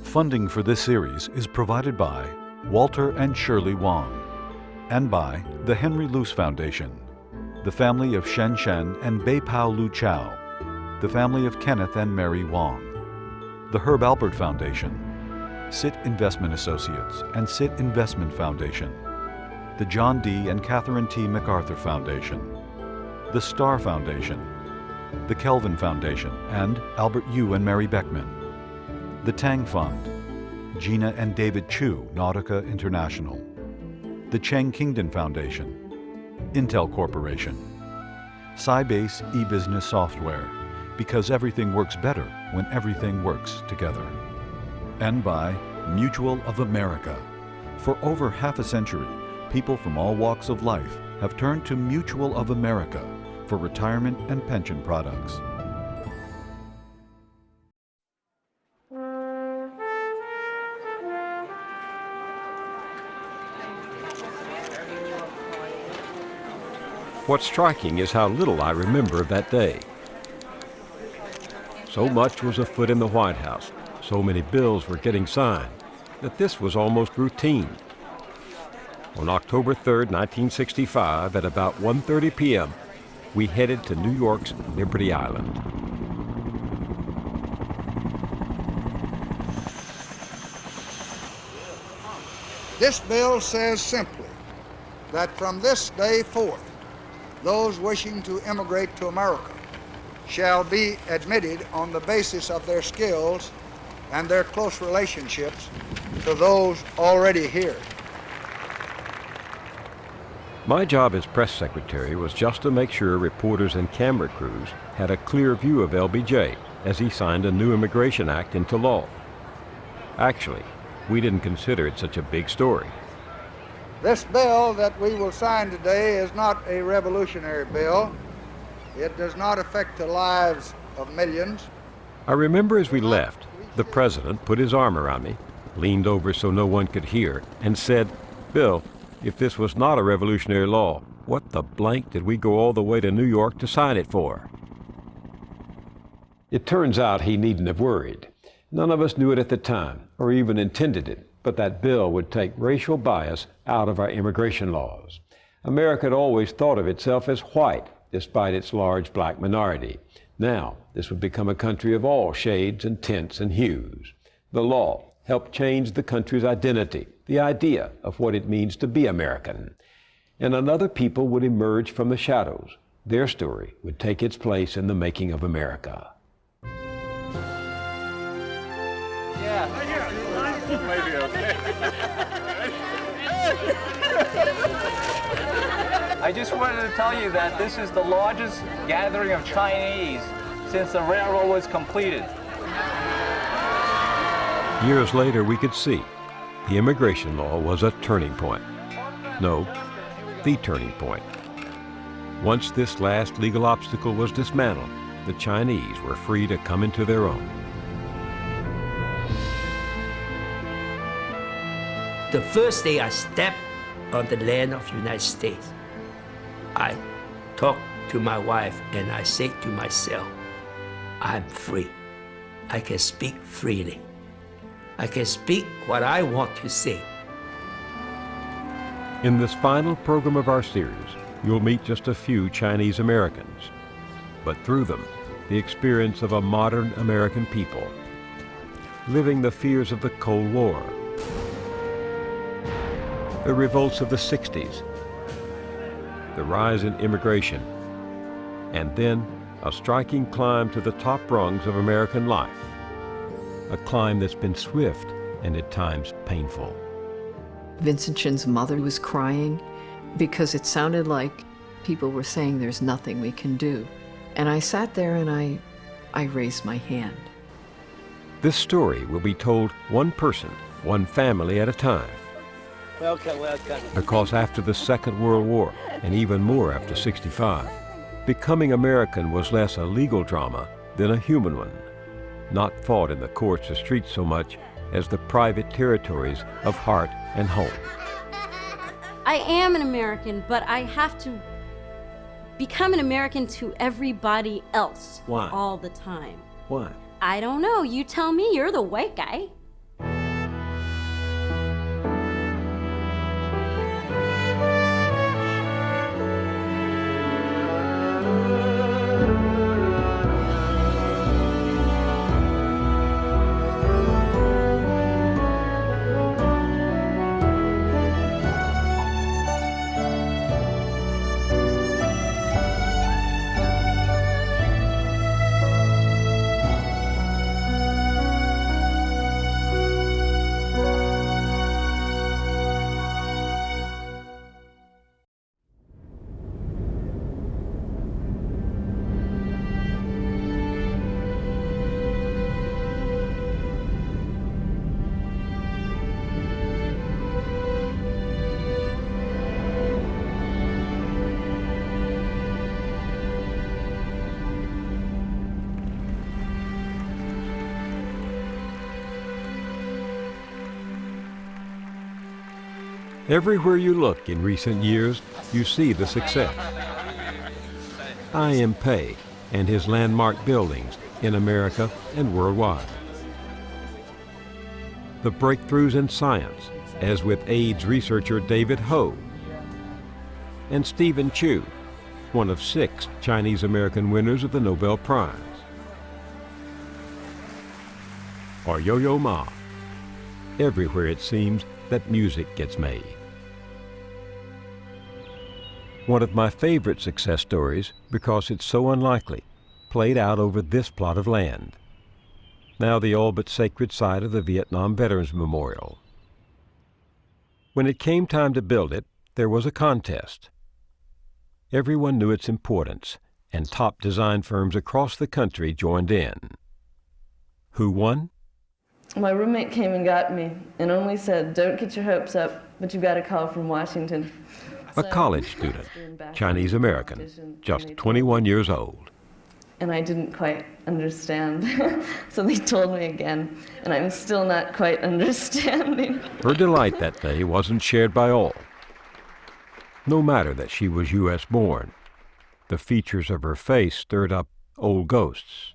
Funding for this series is provided by Walter and Shirley Wong and by the Henry Luce Foundation, the family of Shen Shen and Bei Pao Lu Chao, the family of Kenneth and Mary Wong, the Herb Alpert Foundation, SIT Investment Associates and SIT Investment Foundation, the John D. and Catherine T. MacArthur Foundation, the Starr Foundation, the Kelvin Foundation and Albert Yu and Mary Beckman, the Tang Fund, Gina and David Chu, Nautica International, the Cheng Kingdon Foundation, Intel Corporation, Sybase eBusiness Software, because everything works better when everything works together. And by Mutual of America. For over half a century, people from all walks of life have turned to Mutual of America for retirement and pension products. What's striking is how little I remember of that day. So much was afoot in the White House, so many bills were getting signed, that this was almost routine. On October 3rd, 1965, at about 1:30 p.m., we headed to New York's Liberty Island. This bill says simply that from this day forth, those wishing to immigrate to America shall be admitted on the basis of their skills and their close relationships to those already here. My job as press secretary was just to make sure reporters and camera crews had a clear view of LBJ as he signed a new Immigration Act into law. Actually, we didn't consider it such a big story. This bill that we will sign today is not a revolutionary bill. It does not affect the lives of millions. I remember as we left, the president put his arm around me, leaned over so no one could hear, and said, "Bill, if this was not a revolutionary law, what the blank did we go all the way to New York to sign it for?" It turns out he needn't have worried. None of us knew it at the time, or even intended it, but that bill would take racial bias out of our immigration laws. America had always thought of itself as white, despite its large black minority. Now, this would become a country of all shades and tints and hues. The law helped change the country's identity, the idea of what it means to be American. And another people would emerge from the shadows. Their story would take its place in the making of America. Maybe okay. I just wanted to tell you that this is the largest gathering of Chinese since the railroad was completed. Years later, we could see the immigration law was a turning point. No, the turning point. Once this last legal obstacle was dismantled, the Chinese were free to come into their own. The first day I stepped on the land of the United States, I talked to my wife and I said to myself, I'm free. I can speak freely. I can speak what I want to say. In this final program of our series, you'll meet just a few Chinese Americans, but through them, the experience of a modern American people, living the fears of the Cold War, the revolts of the 60s, the rise in immigration, and then a striking climb to the top rungs of American life, a climb that's been swift and at times painful. Vincent Chin's mother was crying because it sounded like people were saying there's nothing we can do. And I sat there and I raised my hand. This story will be told one person, one family at a time. Welcome, welcome. Because after the Second World War, and even more after '65, becoming American was less a legal drama than a human one, not fought in the courts or streets so much as the private territories of heart and home. I am an American, but I have to become an American to everybody else. Why? All the time. Why? I don't know. You tell me. You're the white guy. Everywhere you look in recent years, you see the success. I.M. Pei and his landmark buildings in America and worldwide. The breakthroughs in science, as with AIDS researcher David Ho, and Stephen Chu, one of 6 Chinese-American winners of the Nobel Prize. Or Yo-Yo Ma. Everywhere it seems that music gets made. One of my favorite success stories, because it's so unlikely, played out over this plot of land, now the all but sacred site of the Vietnam Veterans Memorial. When it came time to build it, there was a contest. Everyone knew its importance, and top design firms across the country joined in. Who won? My roommate came and got me and only said, "Don't get your hopes up, but you got a call from Washington." A college student, Chinese American, just 21 years old. And I didn't quite understand, so they told me again, and I'm still not quite understanding. Her delight that day wasn't shared by all. No matter that she was U.S. born, the features of her face stirred up old ghosts.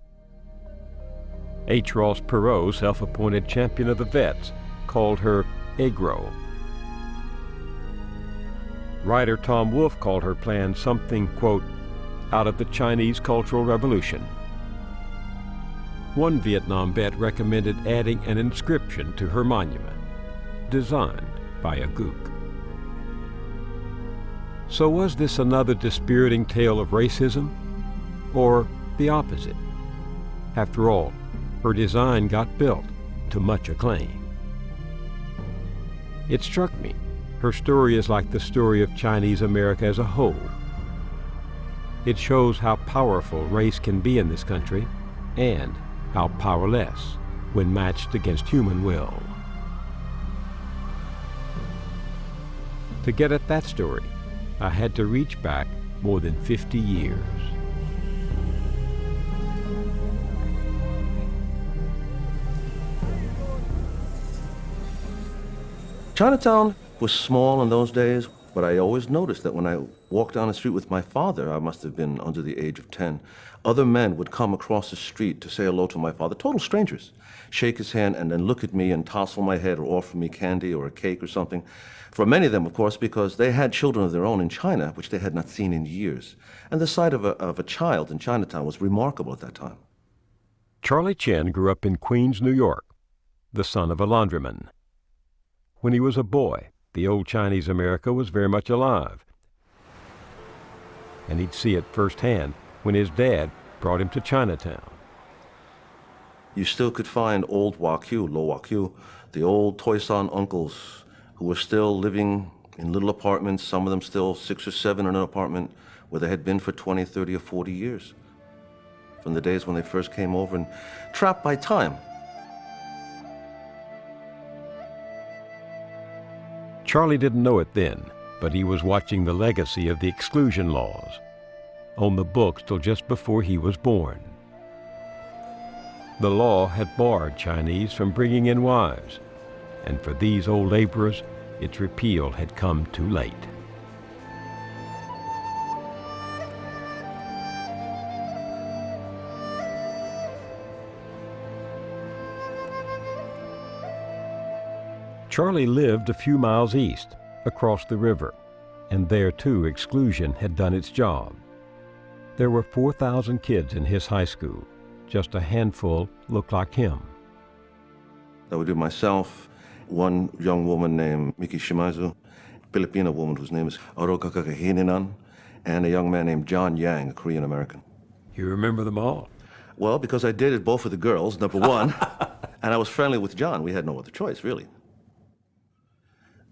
H. Ross Perot, self-appointed champion of the vets, called her Agro. Writer Tom Wolfe called her plan something, quote, out of the Chinese Cultural Revolution. One Vietnam vet recommended adding an inscription to her monument, designed by a Gook. So was this another dispiriting tale of racism, or the opposite? After all, her design got built to much acclaim. It struck me, her story is like the story of Chinese America as a whole. It shows how powerful race can be in this country, and how powerless when matched against human will. To get at that story, I had to reach back more than 50 years. Chinatown was small in those days, but I always noticed that when I walked down the street with my father, I must have been under the age of 10, other men would come across the street to say hello to my father, total strangers, shake his hand and then look at me and tousle my head or offer me candy or a cake or something. For many of them, of course, because they had children of their own in China, which they had not seen in years. And the sight of a child in Chinatown was remarkable at that time. Charlie Chen grew up in Queens, New York, the son of a laundryman. When he was a boy, the old Chinese America was very much alive. And he'd see it firsthand when his dad brought him to Chinatown. You still could find old Wagyu, Lo Wagyu, the old Toisan uncles who were still living in little apartments, some of them still 6 or 7 in an apartment where they had been for 20, 30, or 40 years. From the days when they first came over and trapped by time. Charlie didn't know it then, but he was watching the legacy of the exclusion laws on the books till just before he was born. The law had barred Chinese from bringing in wives, and for these old laborers, its repeal had come too late. Charlie lived a few miles east, across the river, and there too exclusion had done its job. There were 4,000 kids in his high school. Just a handful looked like him. That would be myself, one young woman named Miki Shimazu, Filipino woman whose name is Aroka Kakahininan, and a young man named John Yang, a Korean American. You remember them all? Well, because I dated both of the girls, number one, and I was friendly with John. We had no other choice, really.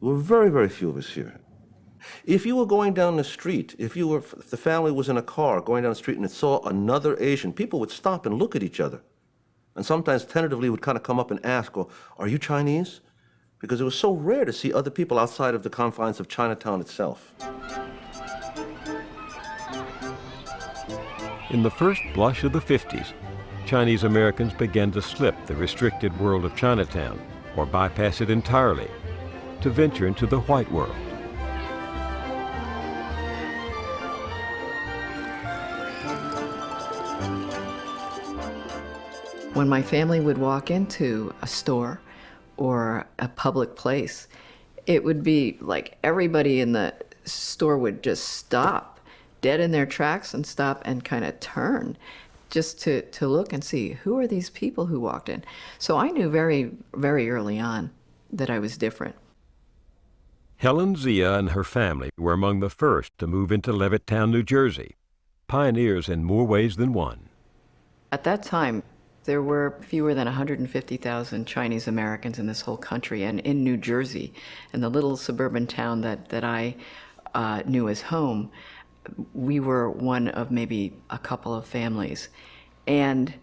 There were very, very few of us here. If you were going down the street, if the family was in a car going down the street and it saw another Asian, people would stop and look at each other. And sometimes tentatively would kind of come up and ask, well, are you Chinese? Because it was so rare to see other people outside of the confines of Chinatown itself. In the first blush of the 50s, Chinese Americans began to slip the restricted world of Chinatown or bypass it entirely to venture into the white world. When my family would walk into a store or a public place, it would be like everybody in the store would just stop dead in their tracks and stop and kind of turn just to look and see who are these people who walked in. So I knew very, very early on that I was different. Helen Zia and her family were among the first to move into Levittown, New Jersey, pioneers in more ways than one. At that time, there were fewer than 150,000 Chinese Americans in this whole country, and in New Jersey, in the little suburban town that I knew as home, we were one of maybe a couple of families. And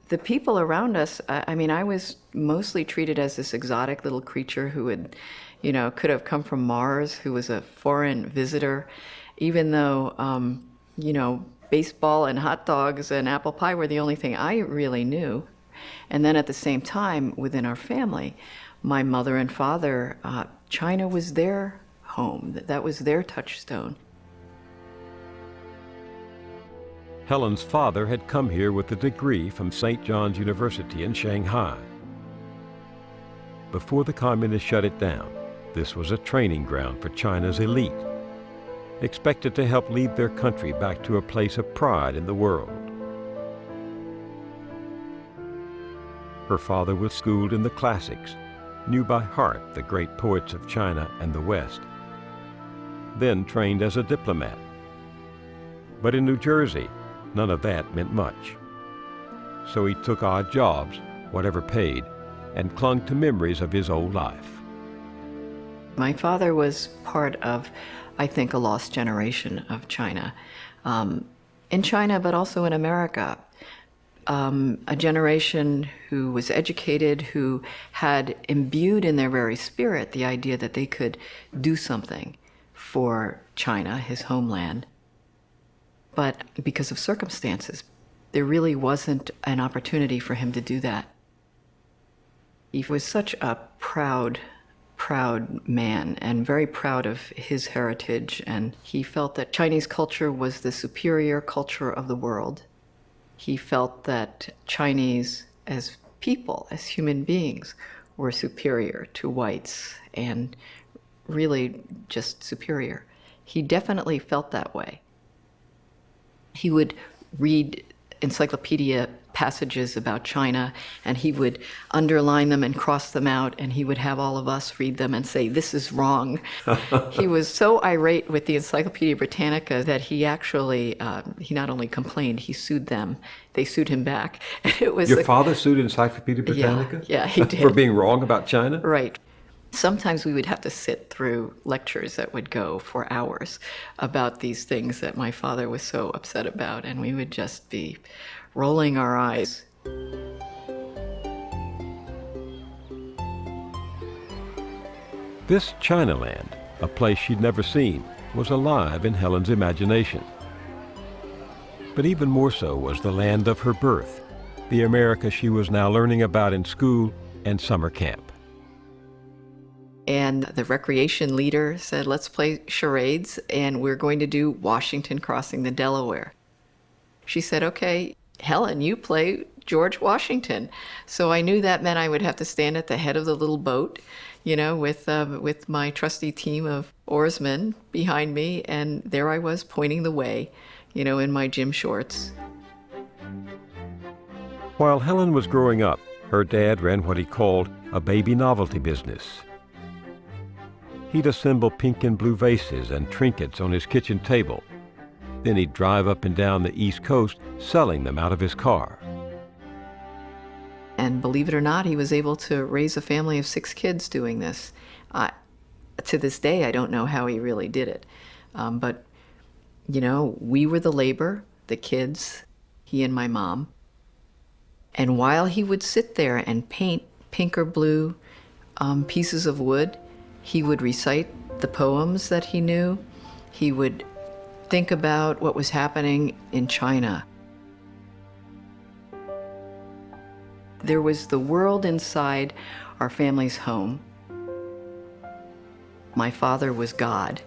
the people around us, I mean, I was mostly treated as this exotic little creature who had, could have come from Mars, who was a foreign visitor, even though, baseball and hot dogs and apple pie were the only thing I really knew. And then at the same time, within our family, my mother and father, China was their home. That was their touchstone. Helen's father had come here with a degree from St. John's University in Shanghai. Before the communists shut it down, this was a training ground for China's elite, expected to help lead their country back to a place of pride in the world. Her father was schooled in the classics, knew by heart the great poets of China and the West, then trained as a diplomat. But in New Jersey, none of that meant much. So he took odd jobs, whatever paid, and clung to memories of his old life. My father was part of, I think, a lost generation of China. In China, but also in America. A generation who was educated, who had imbued in their very spirit the idea that they could do something for China, his homeland. But because of circumstances, there really wasn't an opportunity for him to do that. He was such a proud man and very proud of his heritage, and he felt that Chinese culture was the superior culture of the world. He felt that Chinese as people, as human beings, were superior to whites and really just superior. He definitely felt that way. He would read encyclopedia passages about China, and he would underline them and cross them out, and he would have all of us read them and say, "This is wrong." He was so irate with the Encyclopedia Britannica that he actually, he not only complained, he sued them. They sued him back. It was Your father sued Encyclopedia Britannica? Yeah, he did. For being wrong about China? Right. Sometimes we would have to sit through lectures that would go for hours about these things that my father was so upset about, and we would just be rolling our eyes. This Chinaland, a place she'd never seen, was alive in Helen's imagination. But even more so was the land of her birth, the America she was now learning about in school and summer camp. And the recreation leader said, "Let's play charades, and we're going to do Washington crossing the Delaware." She said, "Okay, Helen, you play George Washington." So I knew that meant I would have to stand at the head of the little boat, with my trusty team of oarsmen behind me, and there I was pointing the way, in my gym shorts. While Helen was growing up, her dad ran what he called a baby novelty business. He'd assemble pink and blue vases and trinkets on his kitchen table. Then he'd drive up and down the East Coast selling them out of his car. And believe it or not, he was able to raise a family of 6 kids doing this. To this day, I don't know how he really did it. But, we were the labor, the kids, he and my mom. And while he would sit there and paint pink or blue pieces of wood, he would recite the poems that he knew. He would think about what was happening in China. There was the world inside our family's home. My father was God.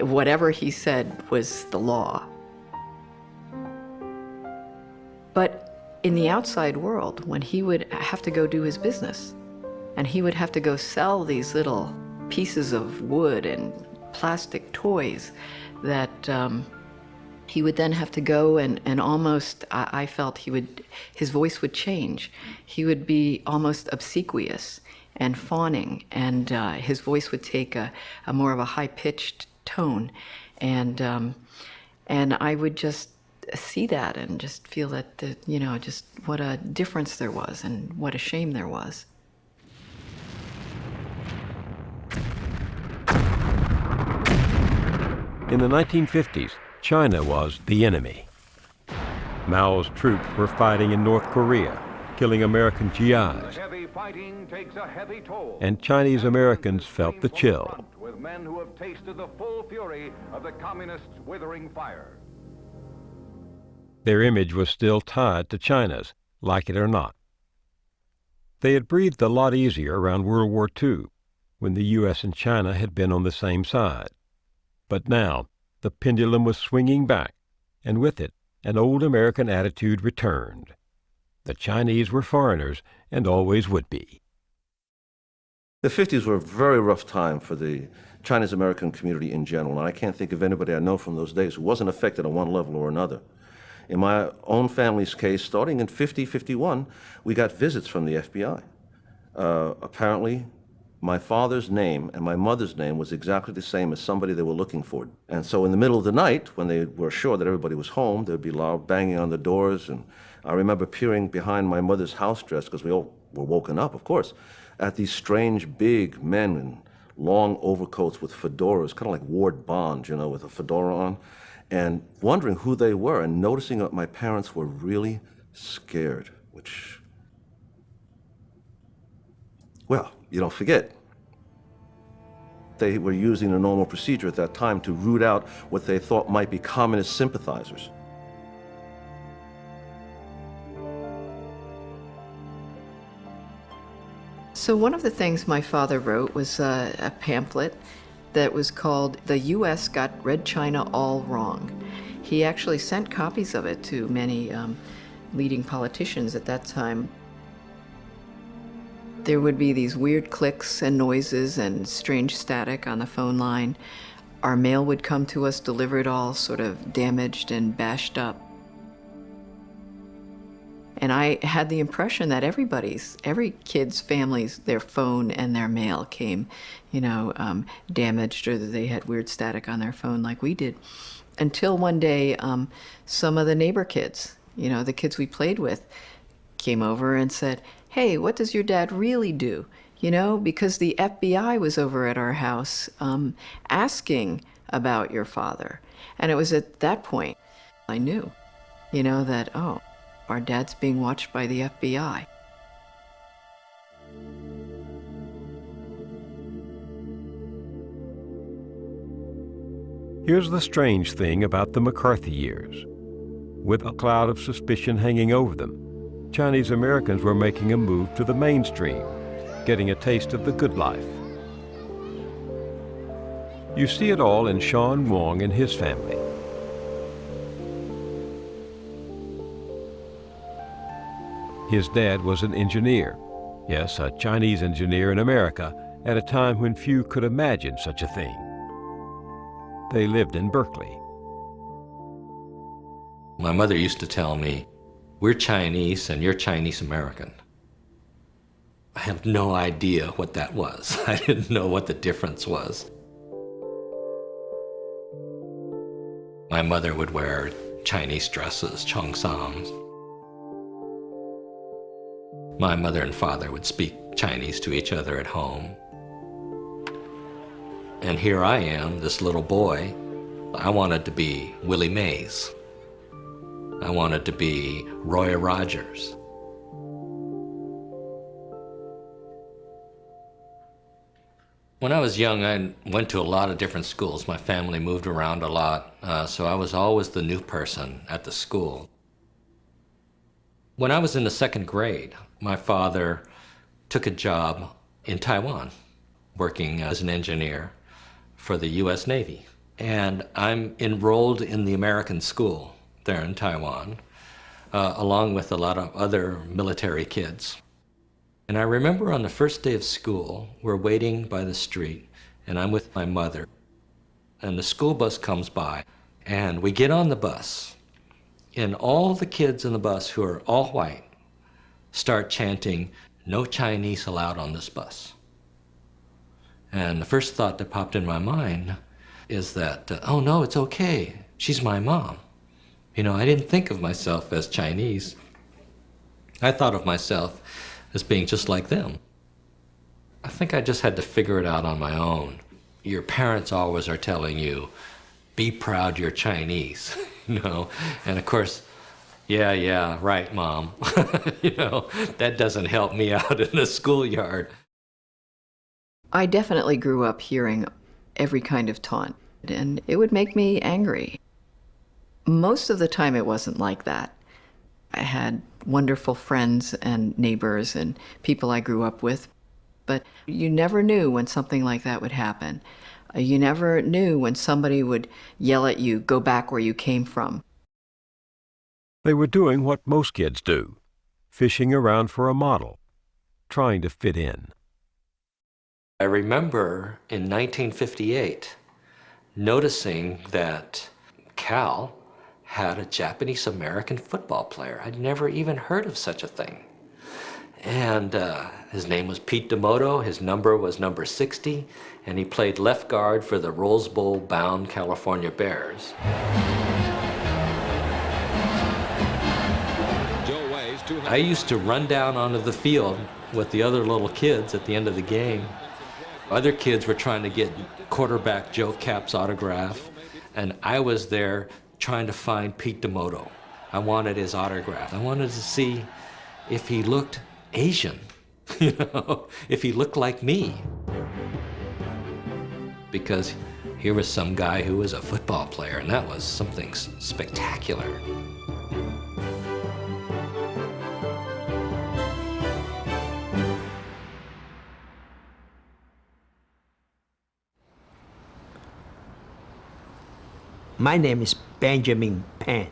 Whatever he said was the law. But in the outside world, when he would have to go do his business, and he would have to go sell these little pieces of wood and plastic toys that he would then have to go and almost, I felt his voice would change. He would be almost obsequious and fawning, and his voice would take a more of a high-pitched tone. And I would just see that and just feel that, just what a difference there was and what a shame there was. In the 1950s, China was the enemy. Mao's troops were fighting in North Korea, killing American GIs. And Chinese Americans felt the chill. With men who have tasted the full fury of the communists' withering fire. Their image was still tied to China's, like it or not. They had breathed a lot easier around World War II, when the U.S. and China had been on the same side. But now, the pendulum was swinging back, and with it, an old American attitude returned. The Chinese were foreigners, and always would be. The 50s were a very rough time for the Chinese American community in general, and I can't think of anybody I know from those days who wasn't affected on one level or another. In my own family's case, starting in 50-51, we got visits from the FBI. Apparently, my father's name and my mother's name was exactly the same as somebody they were looking for. And so in the middle of the night, when they were sure that everybody was home, there'd be loud banging on the doors. And I remember peering behind my mother's house dress, because we all were woken up, of course, at these strange big men in long overcoats with fedoras, kind of like Ward Bond, with a fedora on, and wondering who they were and noticing that my parents were really scared, which, well, you don't forget. They were using a normal procedure at that time to root out what they thought might be communist sympathizers. So one of the things my father wrote was a pamphlet that was called "The U.S. Got Red China All Wrong." He actually sent copies of it to many leading politicians at that time. There would be these weird clicks and noises and strange static on the phone line. Our mail would come to us delivered all sort of damaged and bashed up. And I had the impression that every kid's family's, their phone and their mail came, damaged, or that they had weird static on their phone like we did. Until one day, some of the neighbor kids, the kids we played with, came over and said, "Hey, what does your dad really do?" Because the FBI was over at our house asking about your father. And it was at that point I knew, that, oh, our dad's being watched by the FBI. Here's the strange thing about the McCarthy years. With a cloud of suspicion hanging over them, Chinese Americans were making a move to the mainstream, getting a taste of the good life. You see it all in Sean Wong and his family. His dad was an engineer, yes, a Chinese engineer in America at a time when few could imagine such a thing. They lived in Berkeley. My mother used to tell me, "We're Chinese and you're Chinese American." I have no idea what that was. I didn't know what the difference was. My mother would wear Chinese dresses, cheongsams. My mother and father would speak Chinese to each other at home. And here I am, this little boy. I wanted to be Willie Mays. I wanted to be Roy Rogers. When I was young, I went to a lot of different schools. My family moved around a lot, so I was always the new person at the school. When I was in the second grade, my father took a job in Taiwan, working as an engineer for the U.S. Navy. And I'm enrolled in the American school there in Taiwan, along with a lot of other military kids. And I remember on the first day of school, we're waiting by the street, and I'm with my mother. And the school bus comes by, and we get on the bus, and all the kids in the bus who are all white start chanting, "No Chinese allowed on this bus." And the first thought that popped in my mind is that, oh no, it's okay, she's my mom. You know, I didn't think of myself as Chinese. I thought of myself as being just like them. I think I just had to figure it out on my own. Your parents always are telling you, be proud you're Chinese, you know? And of course, yeah, right, Mom. You know, that doesn't help me out in the schoolyard. I definitely grew up hearing every kind of taunt, and it would make me angry. Most of the time it wasn't like that. I had wonderful friends and neighbors and people I grew up with, but you never knew when something like that would happen. You never knew when somebody would yell at you, "Go back where you came from." They were doing what most kids do, fishing around for a model, trying to fit in. I remember in 1958 noticing that Cal had a Japanese-American football player. I'd never even heard of such a thing. And his name was Pete D'Amoto, his number was number 60, and he played left guard for the Rose Bowl-bound California Bears. I used to run down onto the field with the other little kids at the end of the game. Other kids were trying to get quarterback Joe Cap's autograph, and I was there trying to find Pete D'Amoto. I wanted his autograph. I wanted to see if he looked Asian, you know, if he looked like me. Because here was some guy who was a football player, and that was something spectacular. My name is Benjamin Pan,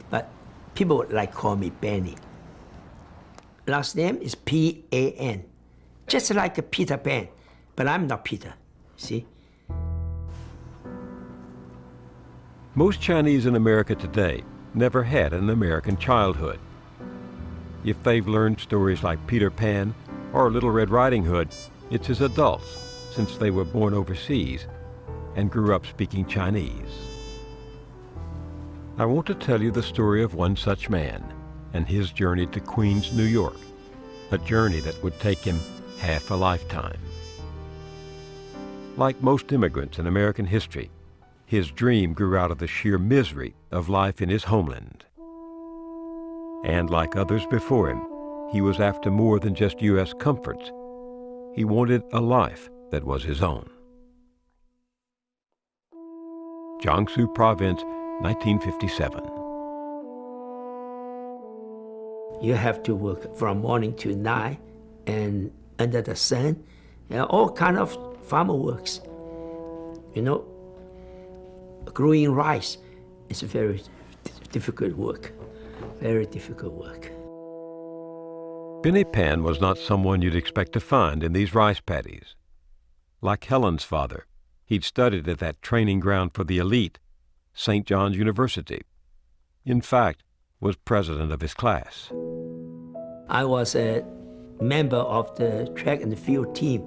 but people would like call me Benny. Last name is P-A-N, just like a Peter Pan, but I'm not Peter, see? Most Chinese in America today never had an American childhood. If they've learned stories like Peter Pan or Little Red Riding Hood, it's as adults, since they were born overseas and grew up speaking Chinese. I want to tell you the story of one such man and his journey to Queens, New York, a journey that would take him half a lifetime. Like most immigrants in American history, his dream grew out of the sheer misery of life in his homeland. And like others before him, he was after more than just U.S. comforts. He wanted a life that was his own. Jiangsu Province, 1957. You have to work from morning to night and under the sun, all kind of farmer works. You know, growing rice is very difficult work, very difficult work. Benny Pan was not someone you'd expect to find in these rice paddies. Like Helen's father, he'd studied at that training ground for the elite, St. John's University. In fact, was president of his class. I was a member of the track and field team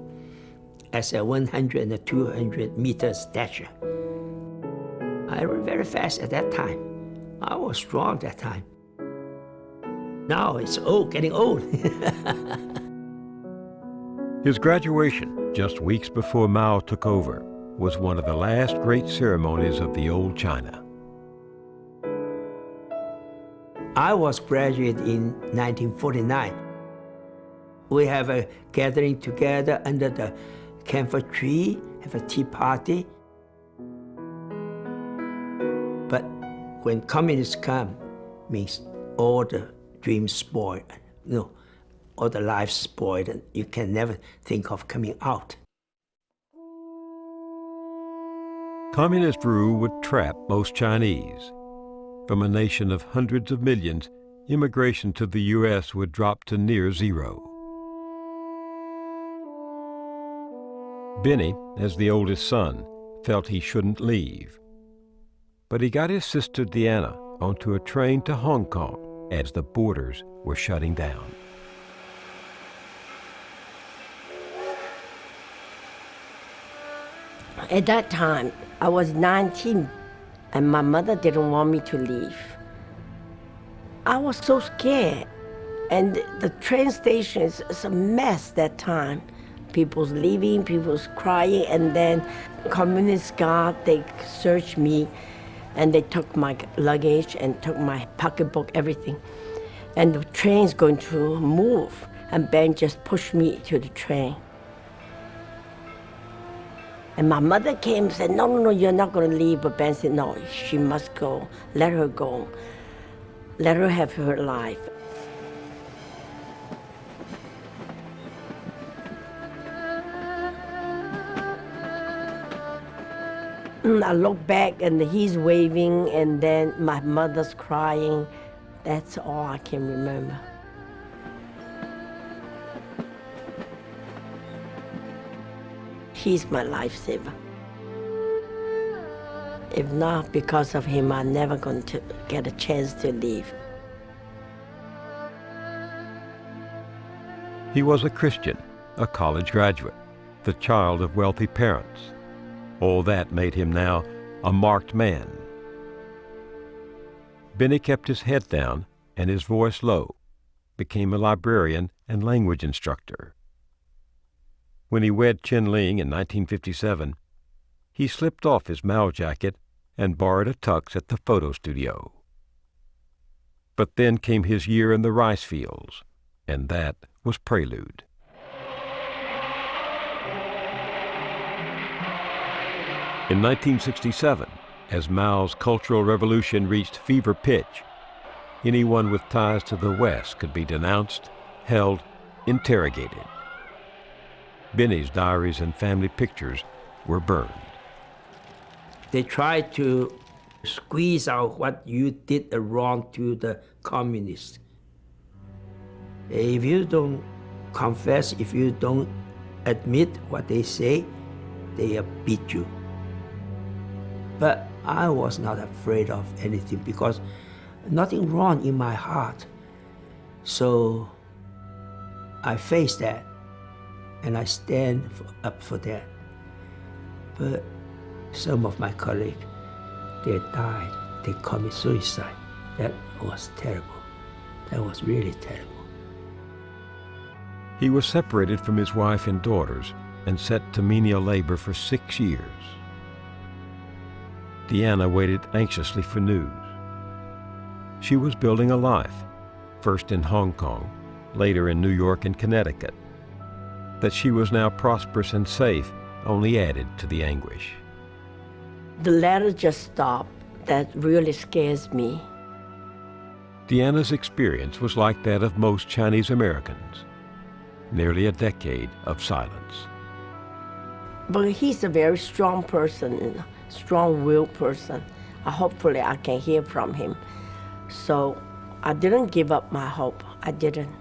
as a 100 and 200 meter stature. I ran very fast at that time. I was strong that time. Now it's old, getting old. His graduation, just weeks before Mao took over, was one of the last great ceremonies of the old China. I was graduated in 1949. We have a gathering together under the camphor tree, have a tea party. But when communists come, means all the dreams spoiled, all the lives spoiled, and you can never think of coming out. Communist rule would trap most Chinese. From a nation of hundreds of millions, immigration to the U.S. would drop to near zero. Benny, as the oldest son, felt he shouldn't leave. But he got his sister Deanna onto a train to Hong Kong as the borders were shutting down. At that time, I was 19, and my mother didn't want me to leave. I was so scared, and the train station is a mess that time. People's leaving, people's crying, and then communist guard, they searched me, and they took my luggage and took my pocketbook, everything. And the train's going to move, and Ben just pushed me to the train. And my mother came and said, no, you're not going to leave. But Ben said, no, she must go. Let her go. Let her have her life. I look back and he's waving and then my mother's crying. That's all I can remember. He's my lifesaver. If not because of him, I'm never going to get a chance to leave. He was a Christian, a college graduate, the child of wealthy parents. All that made him now a marked man. Benny kept his head down and his voice low, became a librarian and language instructor. When he wed Chin Ling in 1957, he slipped off his Mao jacket and borrowed a tux at the photo studio. But then came his year in the rice fields, and that was prelude. In 1967, as Mao's Cultural Revolution reached fever pitch, anyone with ties to the West could be denounced, held, interrogated. Benny's diaries and family pictures were burned. They tried to squeeze out what you did wrong to the communists. If you don't confess, if you don't admit what they say, they beat you. But I was not afraid of anything because nothing wrong in my heart. So I faced that and I stand up for that. But some of my colleagues, they died, they commit suicide. That was terrible. That was really terrible. He was separated from his wife and daughters and set to menial labor for 6 years. Deanna waited anxiously for news. She was building a life, first in Hong Kong, later in New York and Connecticut. That she was now prosperous and safe only added to the anguish. The letter just stopped. That really scares me. Deanna's experience was like that of most Chinese Americans. Nearly a decade of silence. But he's a very strong person, strong-willed person. Hopefully I can hear from him. So I didn't give up my hope. I didn't.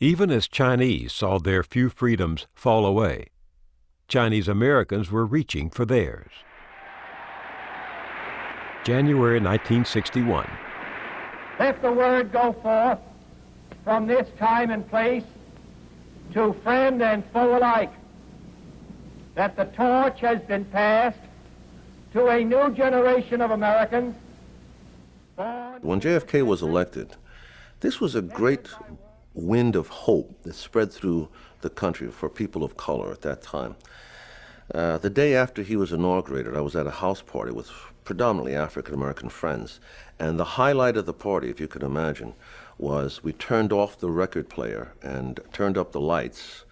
Even as Chinese saw their few freedoms fall away, Chinese Americans were reaching for theirs. January 1961. Let the word go forth from this time and place to friend and foe alike that the torch has been passed to a new generation of Americans. When JFK was elected, this was a great wind of hope that spread through the country for people of color at that time. The day after he was inaugurated, I was at a house party with predominantly African-American friends, and the highlight of the party, if you could imagine, was we turned off the record player and turned up the lights,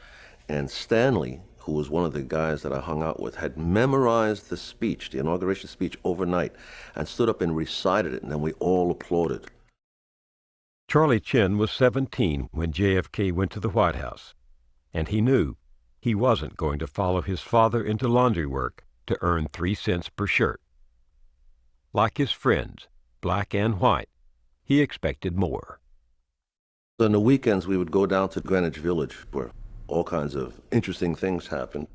and Stanley, who was one of the guys that I hung out with, had memorized the speech, the inauguration speech, overnight, and stood up and recited it, and then we all applauded. Charlie Chin was 17 when JFK went to the White House, and he knew he wasn't going to follow his father into laundry work to earn 3 cents per shirt. Like his friends, black and white, he expected more. On the weekends, we would go down to Greenwich Village, where all kinds of interesting things happened.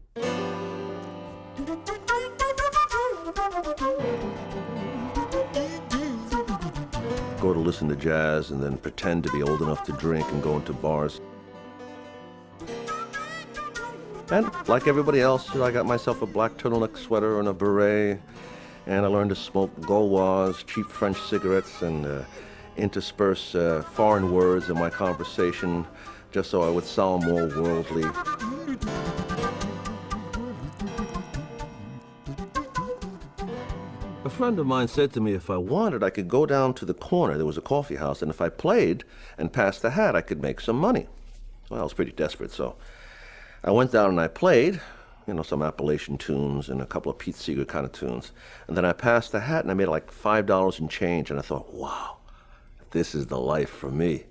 Go to listen to jazz and then pretend to be old enough to drink and go into bars. And like everybody else, I got myself a black turtleneck sweater and a beret, and I learned to smoke Gauloises, cheap French cigarettes, and intersperse foreign words in my conversation just so I would sound more worldly. A friend of mine said to me if I wanted, I could go down to the corner. There was a coffee house, and if I played and passed the hat, I could make some money. Well, I was pretty desperate, so I went down and I played, some Appalachian tunes and a couple of Pete Seeger kind of tunes. And then I passed the hat, and I made like $5 and change, and I thought, wow, this is the life for me.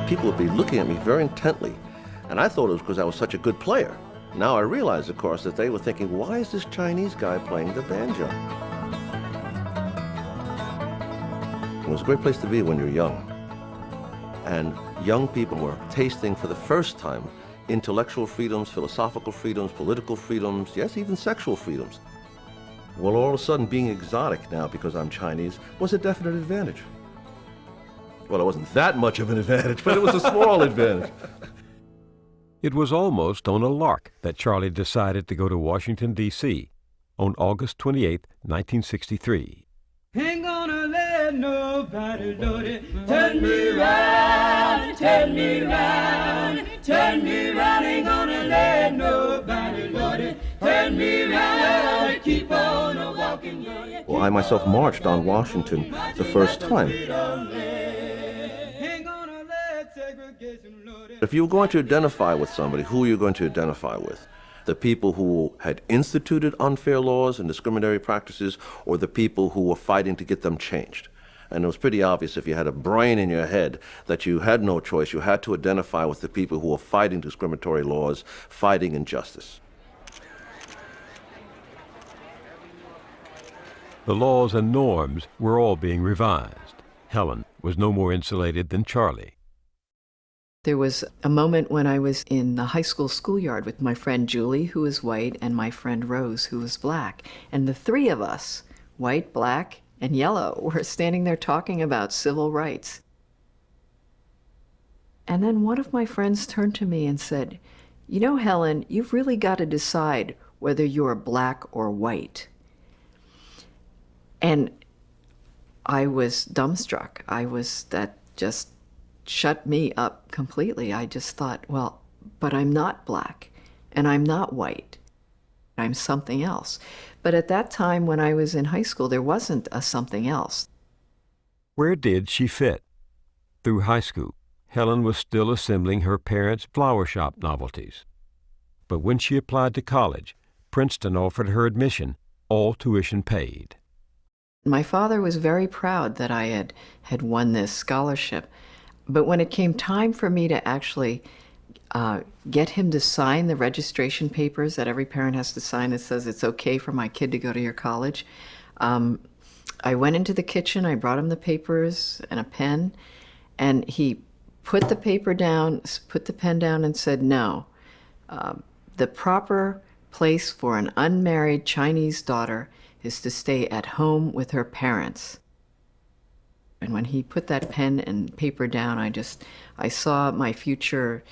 People would be looking at me very intently, and I thought it was because I was such a good player. Now I realize, of course, that they were thinking, why is this Chinese guy playing the banjo? It was a great place to be when you're young. And young people were tasting for the first time intellectual freedoms, philosophical freedoms, political freedoms, yes, even sexual freedoms. Well, all of a sudden, being exotic now because I'm Chinese was a definite advantage. Well, it wasn't that much of an advantage, but it was a small advantage. It was almost on a lark that Charlie decided to go to Washington, D.C. on August 28, 1963. Ain't gonna let nobody load it. Turn me round, turn me round, turn me round. Ain't gonna let nobody load it. Turn me round, keep on a walking. Well, I myself marched on Washington the first time. If you were going to identify with somebody, who are you going to identify with? The people who had instituted unfair laws and discriminatory practices, or the people who were fighting to get them changed? And it was pretty obvious if you had a brain in your head that you had no choice. You had to identify with the people who were fighting discriminatory laws, fighting injustice. The laws and norms were all being revised. Helen was no more insulated than Charlie. There was a moment when I was in the high school schoolyard with my friend Julie, who was white, and my friend Rose, who was black. And the three of us, white, black, and yellow, were standing there talking about civil rights. And then one of my friends turned to me and said, "You know, Helen, you've really got to decide whether you're black or white." And I was dumbstruck. That just shut me up completely. I just thought, well, but I'm not black, and I'm not white. I'm something else. But at that time when I was in high school, there wasn't a something else. Where did she fit? Through high school, Helen was still assembling her parents' flower shop novelties. But when she applied to college, Princeton offered her admission, all tuition paid. My father was very proud that I had won this scholarship. But when it came time for me to actually get him to sign the registration papers that every parent has to sign that says it's okay for my kid to go to your college, I went into the kitchen, I brought him the papers and a pen, and he put the paper down, put the pen down and said, no, the proper place for an unmarried Chinese daughter is to stay at home with her parents. And when he put that pen and paper down, I saw my future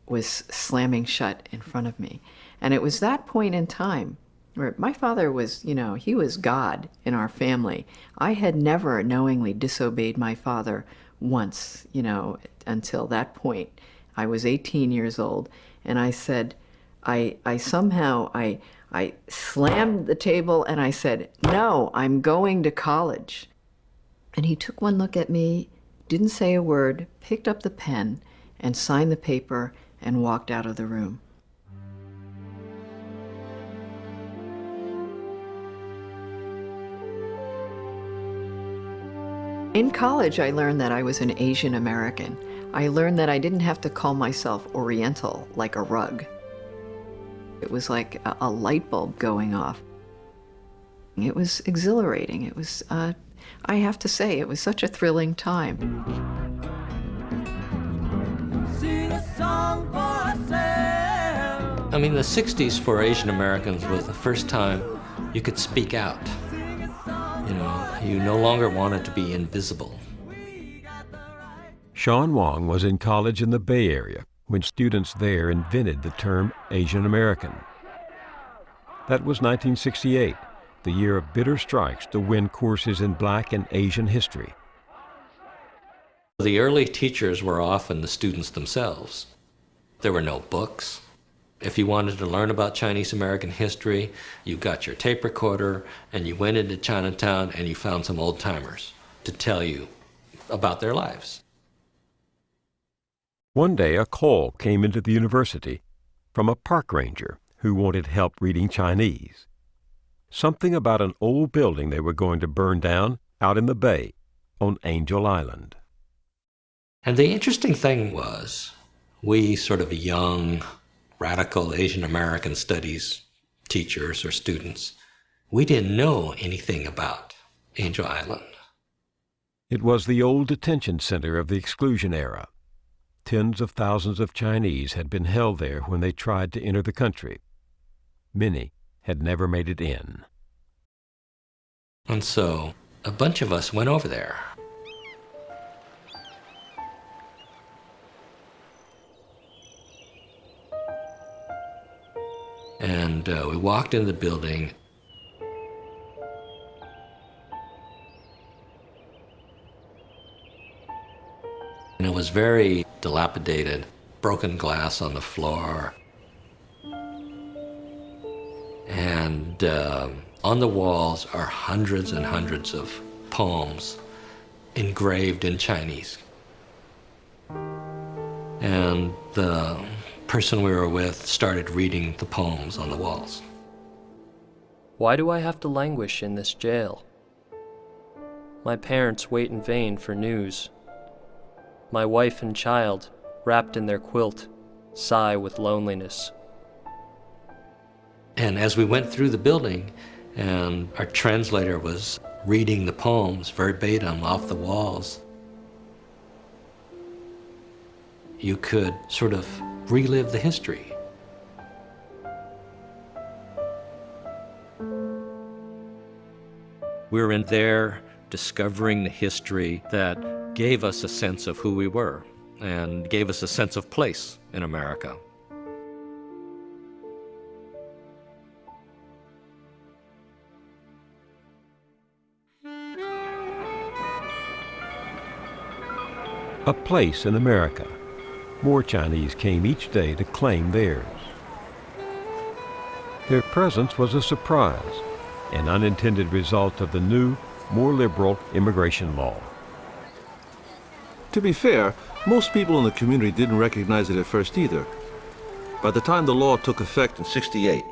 was slamming shut in front of me. And it was that point in time where my father was, he was God in our family. I had never knowingly disobeyed my father once, until that point. I was 18 years old, and I said, I slammed the table and I said, no, I'm going to college. And he took one look at me, didn't say a word, picked up the pen and signed the paper and walked out of the room. In college, I learned that I was an Asian American. I learned that I didn't have to call myself Oriental like a rug. It was like a light bulb going off. It was exhilarating. It was, I have to say, it was such a thrilling time. Sing a song for ourselves. I mean, the 60s for Asian Americans was the first time you could speak out. You know, you no longer wanted to be invisible. Sean Wong was in college in the Bay Area when students there invented the term Asian American. That was 1968, the year of bitter strikes to win courses in Black and Asian history. The early teachers were often the students themselves. There were no books. If you wanted to learn about Chinese American history, you got your tape recorder and you went into Chinatown and you found some old timers to tell you about their lives. One day, a call came into the university from a park ranger who wanted help reading Chinese. Something about an old building they were going to burn down out in the bay on Angel Island. And the interesting thing was, we sort of young, radical Asian American studies teachers or students, we didn't know anything about Angel Island. It was the old detention center of the exclusion era. Tens of thousands of Chinese had been held there when they tried to enter the country. Many had never made it in. And so a bunch of us went over there. And we walked in the building. And it was very dilapidated, broken glass on the floor. And on the walls are hundreds and hundreds of poems engraved in Chinese. And the person we were with started reading the poems on the walls. Why do I have to languish in this jail? My parents wait in vain for news. My wife and child, wrapped in their quilt, sigh with loneliness. And as we went through the building, and our translator was reading the poems verbatim off the walls, you could sort of relive the history. We were in there discovering the history that gave us a sense of who we were and gave us a sense of place in America. A place in America. More Chinese came each day to claim theirs. Their presence was a surprise, an unintended result of the new, more liberal immigration law. To be fair, most people in the community didn't recognize it at first either. By the time the law took effect in '68,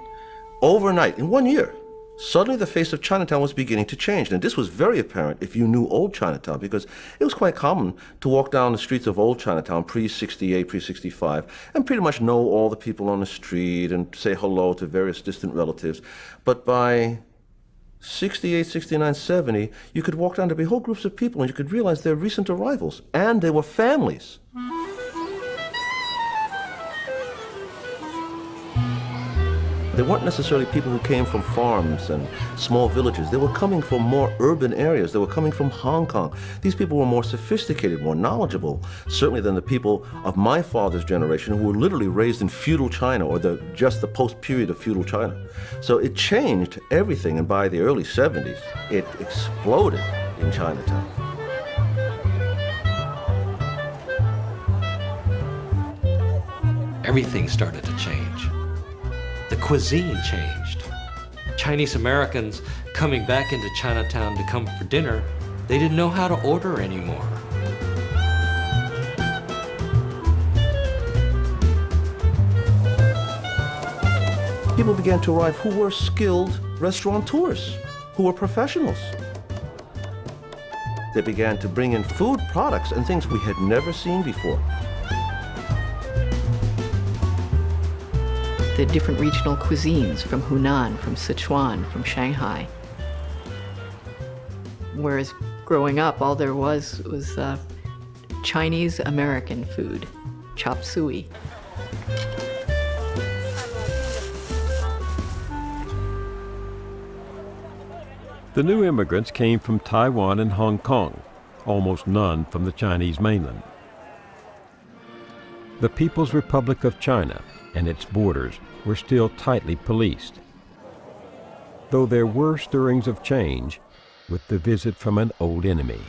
overnight, in 1 year, suddenly the face of Chinatown was beginning to change. And this was very apparent if you knew old Chinatown, because it was quite common to walk down the streets of old Chinatown pre-'68, pre-'65, and pretty much know all the people on the street and say hello to various distant relatives. But by '68, '69, '70, you could walk down to be whole groups of people and you could realize they're recent arrivals, and they were families. They weren't necessarily people who came from farms and small villages. They were coming from more urban areas. They were coming from Hong Kong. These people were more sophisticated, more knowledgeable, certainly than the people of my father's generation who were literally raised in feudal China, or just the post-period of feudal China. So it changed everything, and by the early '70s, it exploded in Chinatown. Everything started to change. The cuisine changed. Chinese Americans coming back into Chinatown to come for dinner, they didn't know how to order anymore. People began to arrive who were skilled restaurateurs, who were professionals. They began to bring in food products and things we had never seen before. The different regional cuisines from Hunan, from Sichuan, from Shanghai. Whereas growing up, all there was Chinese American food, chop suey. The new immigrants came from Taiwan and Hong Kong, almost none from the Chinese mainland. The People's Republic of China and its borders were still tightly policed, though there were stirrings of change with the visit from an old enemy.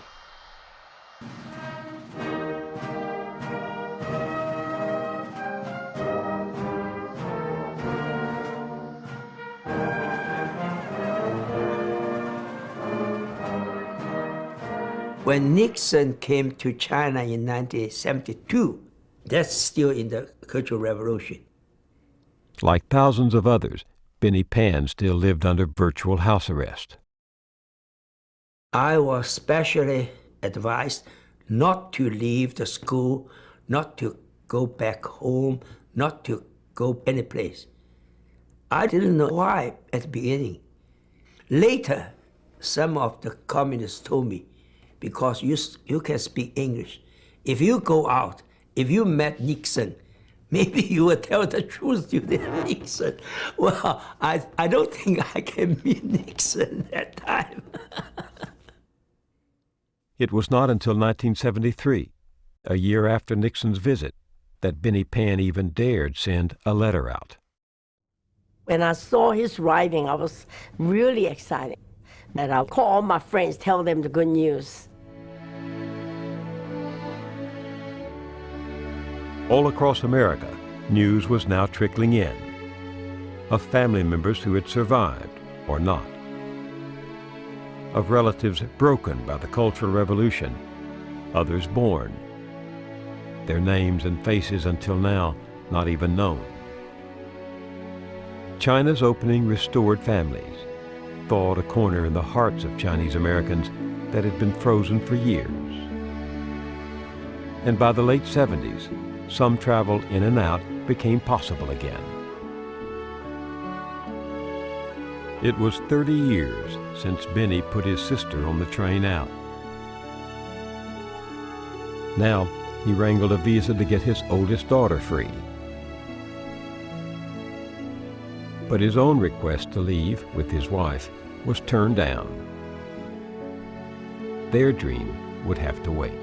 When Nixon came to China in 1972, that's still in the Cultural Revolution. Like thousands of others, Benny Pan still lived under virtual house arrest. I was specially advised not to leave the school, not to go back home, not to go any place. I didn't know why at the beginning. Later, some of the communists told me, because you can speak English. If you go out, if you met Nixon, maybe you will tell the truth to Nixon. Well, I don't think I can meet Nixon that time. It was not until 1973, a year after Nixon's visit, that Benny Pan even dared send a letter out. When I saw his writing, I was really excited. And I'll call all my friends, tell them the good news. All across America, news was now trickling in of family members who had survived or not, of relatives broken by the Cultural Revolution, others born, their names and faces until now not even known. China's opening restored families, thawed a corner in the hearts of Chinese Americans that had been frozen for years. And by the late 70s, some travel in and out became possible again. It was 30 years since Benny put his sister on the train out. Now, he wrangled a visa to get his oldest daughter free. But his own request to leave with his wife was turned down. Their dream would have to wait.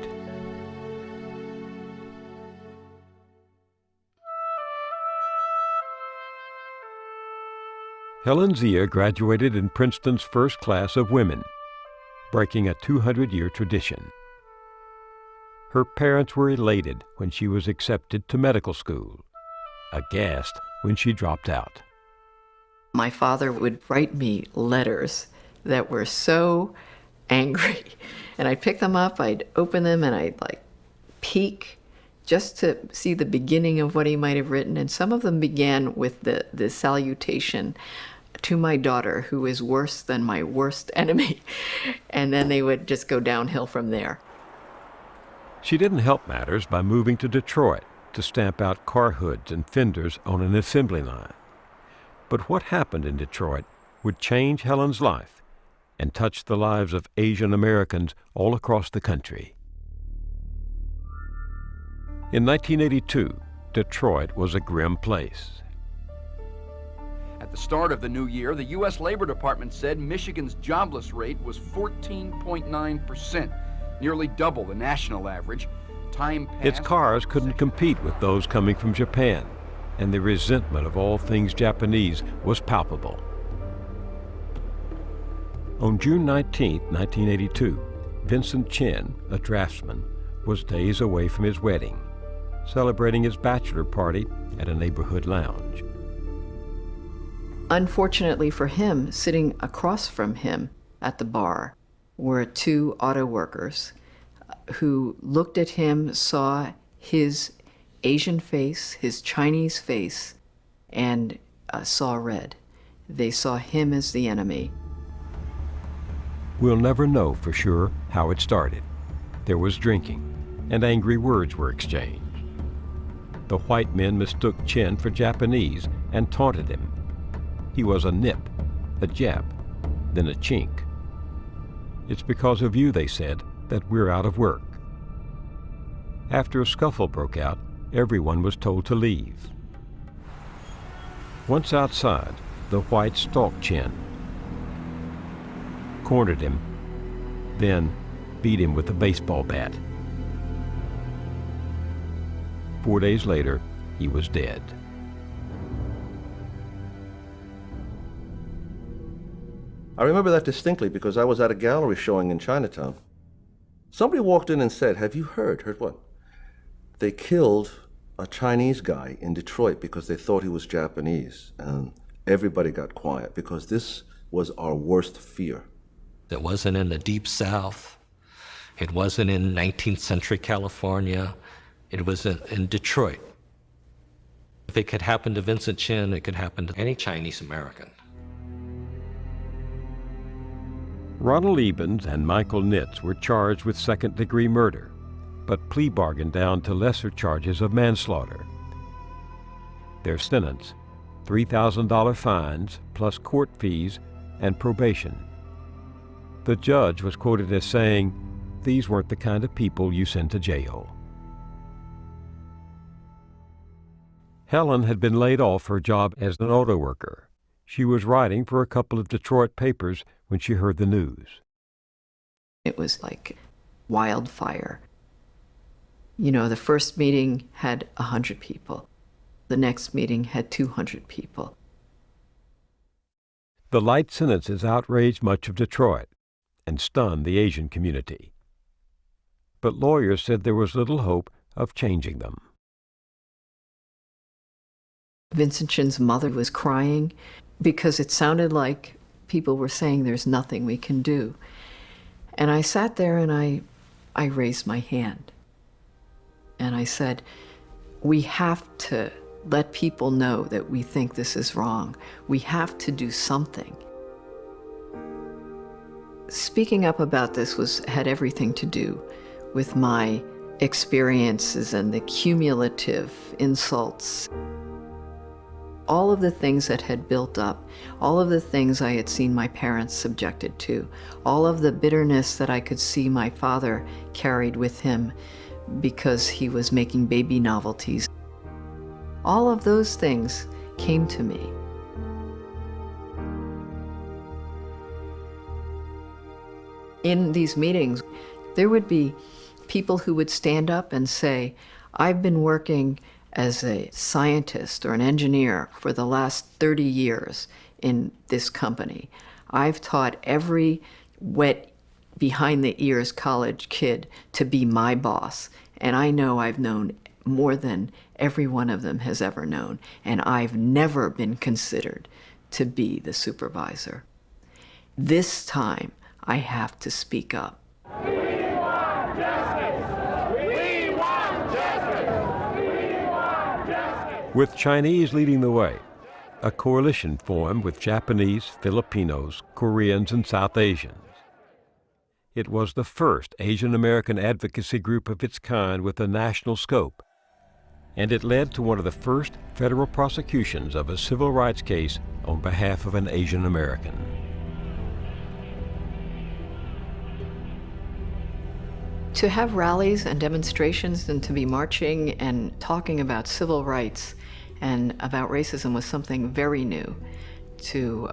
Helen Zia graduated in Princeton's first class of women, breaking a 200-year tradition. Her parents were elated when she was accepted to medical school, aghast when she dropped out. My father would write me letters that were so angry, and I'd pick them up, I'd open them, and I'd peek just to see the beginning of what he might have written. And some of them began with the salutation, "To my daughter, who is worse than my worst enemy." And then they would just go downhill from there. She didn't help matters by moving to Detroit to stamp out car hoods and fenders on an assembly line. But what happened in Detroit would change Helen's life and touch the lives of Asian Americans all across the country. In 1982, Detroit was a grim place. At the start of the new year, the U.S. Labor Department said Michigan's jobless rate was 14.9%, nearly double the national average. Time passed. Its cars couldn't compete with those coming from Japan, and the resentment of all things Japanese was palpable. On June 19, 1982, Vincent Chin, a draftsman, was days away from his wedding, celebrating his bachelor party at a neighborhood lounge. Unfortunately for him, sitting across from him at the bar were two auto workers who looked at him, saw his Asian face, his Chinese face, and saw red. They saw him as the enemy. We'll never know for sure how it started. There was drinking, and angry words were exchanged. The white men mistook Chen for Japanese and taunted him. He was a nip, a Jap, then a chink. It's because of you, they said, that we're out of work. After a scuffle broke out, everyone was told to leave. Once outside, the whites stalked Chen, cornered him, then beat him with a baseball bat. 4 days later, he was dead. I remember that distinctly because I was at a gallery showing in Chinatown. Somebody walked in and said, "Have you heard?" Heard what? They killed a Chinese guy in Detroit because they thought he was Japanese. And everybody got quiet because this was our worst fear. It wasn't in the Deep South. It wasn't in 19th century California. It was in Detroit. If it could happen to Vincent Chin, it could happen to any Chinese American. Ronald Ebens and Michael Nitz were charged with second-degree murder, but plea bargained down to lesser charges of manslaughter. Their sentence, $3,000 fines plus court fees and probation. The judge was quoted as saying, "These weren't the kind of people you send to jail." Helen had been laid off her job as an auto worker. She was writing for a couple of Detroit papers when she heard the news. It was like wildfire. You know, the first meeting had 100 people. The next meeting had 200 people. The light sentences outraged much of Detroit and stunned the Asian community. But lawyers said there was little hope of changing them. Vincent Chin's mother was crying because it sounded like people were saying there's nothing we can do. And I sat there and I raised my hand. And I said, we have to let people know that we think this is wrong. We have to do something. Speaking up about this had everything to do with my experiences and the cumulative insults. All of the things that had built up, all of the things I had seen my parents subjected to, all of the bitterness that I could see my father carried with him because he was making baby novelties. All of those things came to me. In these meetings, there would be people who would stand up and say, I've been working as a scientist or an engineer for the last 30 years in this company. I've taught every wet, behind-the-ears college kid to be my boss, and I know I've known more than every one of them has ever known, and I've never been considered to be the supervisor. This time, I have to speak up. We want justice! We want justice! We want justice! With Chinese leading the way, a coalition formed with Japanese, Filipinos, Koreans, and South Asians. It was the first Asian American advocacy group of its kind with a national scope, and it led to one of the first federal prosecutions of a civil rights case on behalf of an Asian American. To have rallies and demonstrations and to be marching and talking about civil rights and about racism was something very new to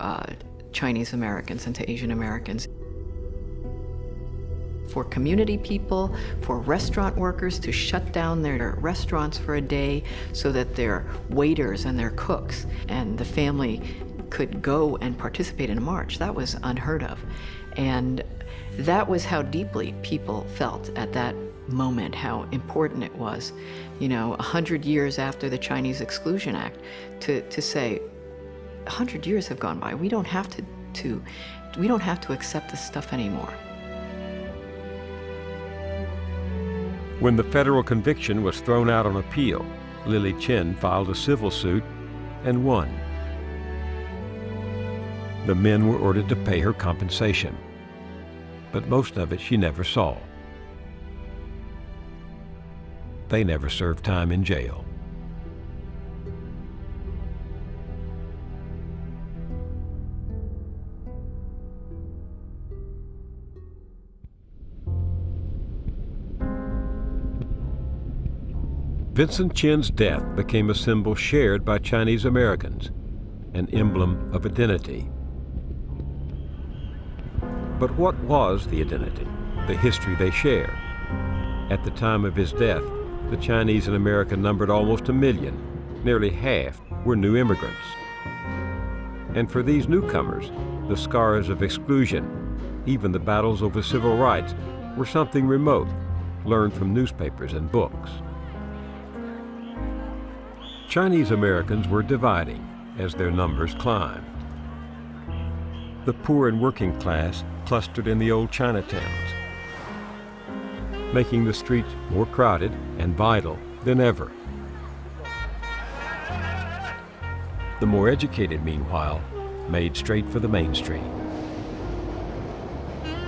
Chinese Americans and to Asian Americans. For community people, for restaurant workers to shut down their restaurants for a day so that their waiters and their cooks and the family could go and participate in a march, that was unheard of. And that was how deeply people felt at that moment, how important it was, 100 years after the Chinese Exclusion Act, to say, 100 years have gone by. We don't have to accept this stuff anymore. When the federal conviction was thrown out on appeal, Lily Chen filed a civil suit and won. The men were ordered to pay her compensation. but most of it she never saw. They never served time in jail. Vincent Chin's death became a symbol shared by Chinese Americans, an emblem of identity. But what was the identity, the history they share? At the time of his death, the Chinese in America numbered almost 1 million. Nearly half were new immigrants. And for these newcomers, the scars of exclusion, even the battles over civil rights, were something remote, learned from newspapers and books. Chinese Americans were dividing as their numbers climbed. The poor and working class clustered in the old Chinatowns, making the streets more crowded and vital than ever. The more educated, meanwhile, made straight for the mainstream.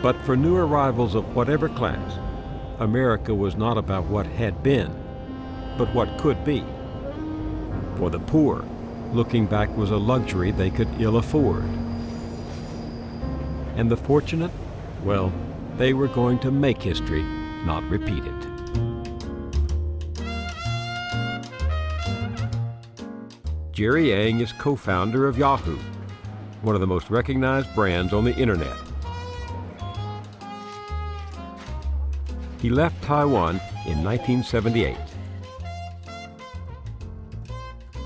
But for new arrivals of whatever class, America was not about what had been, but what could be. For the poor, looking back was a luxury they could ill afford. And the fortunate, well, they were going to make history, not repeat it. Jerry Yang is co-founder of Yahoo, one of the most recognized brands on the internet. He left Taiwan in 1978.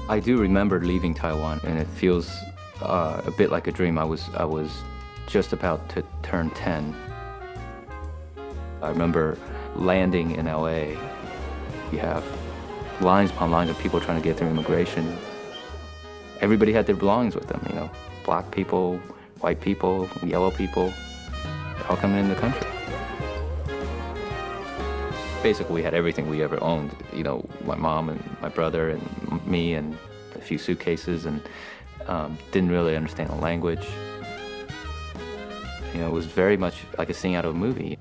I do remember leaving Taiwan, and it feels a bit like a dream. I was just about to turn 10. I remember landing in LA. You have lines upon lines of people trying to get through immigration. Everybody had their belongings with them, you know, black people, white people, yellow people, all coming in the country. Basically, we had everything we ever owned, you know, my mom and my brother and me and a few suitcases, and didn't really understand the language. You know, it was very much like a scene out of a movie.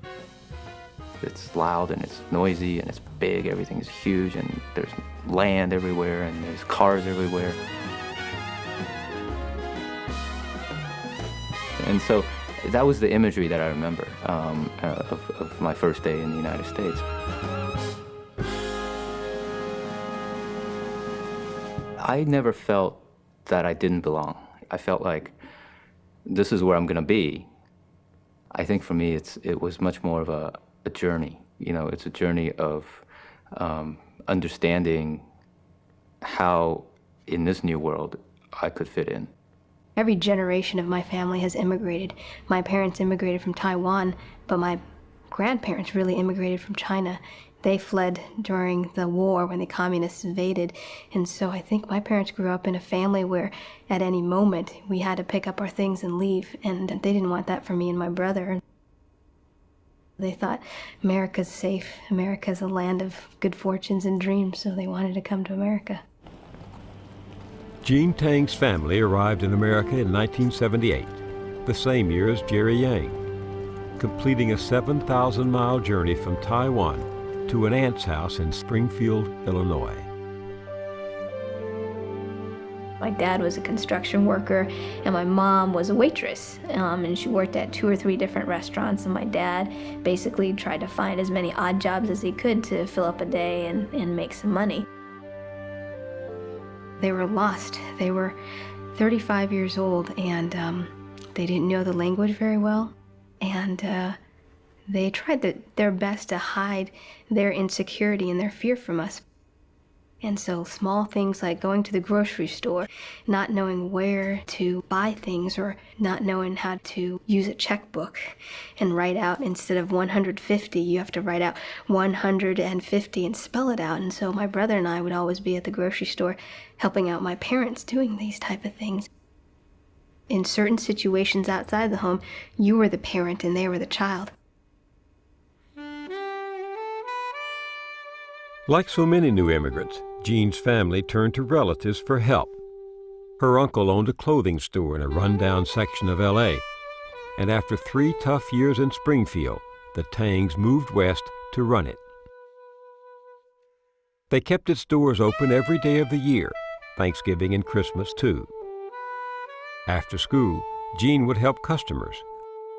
It's loud and it's noisy and it's big, everything is huge, and there's land everywhere and there's cars everywhere. And so that was the imagery that I remember of my first day in the United States. I never felt that I didn't belong. I felt like this is where I'm going to be. I think for me it was much more of a journey. You know, it's a journey of understanding how in this new world I could fit in. Every generation of my family has immigrated. My parents immigrated from Taiwan, but my grandparents really immigrated from China. They fled during the war when the communists invaded. And so I think my parents grew up in a family where at any moment we had to pick up our things and leave. And they didn't want that for me and my brother. They thought America's safe. America's a land of good fortunes and dreams, so they wanted to come to America. Jean Tang's family arrived in America in 1978, the same year as Jerry Yang, completing a 7,000-mile journey from Taiwan to an aunt's house in Springfield, Illinois. My dad was a construction worker, and my mom was a waitress, and she worked at 2 or 3 different restaurants, and my dad basically tried to find as many odd jobs as he could to fill up a day and make some money. They were lost. They were 35 years old, and they didn't know the language very well, and they tried their best to hide their insecurity and their fear from us. And so small things like going to the grocery store, not knowing where to buy things, or not knowing how to use a checkbook and write out, instead of 150, you have to write out 150 and spell it out. And so my brother and I would always be at the grocery store helping out my parents doing these type of things. In certain situations outside the home, you were the parent and they were the child. Like so many new immigrants, Jean's family turned to relatives for help. Her uncle owned a clothing store in a rundown section of LA, and after 3 tough years in Springfield, the Tangs moved west to run it. They kept its doors open every day of the year, Thanksgiving and Christmas too. After school, Jean would help customers,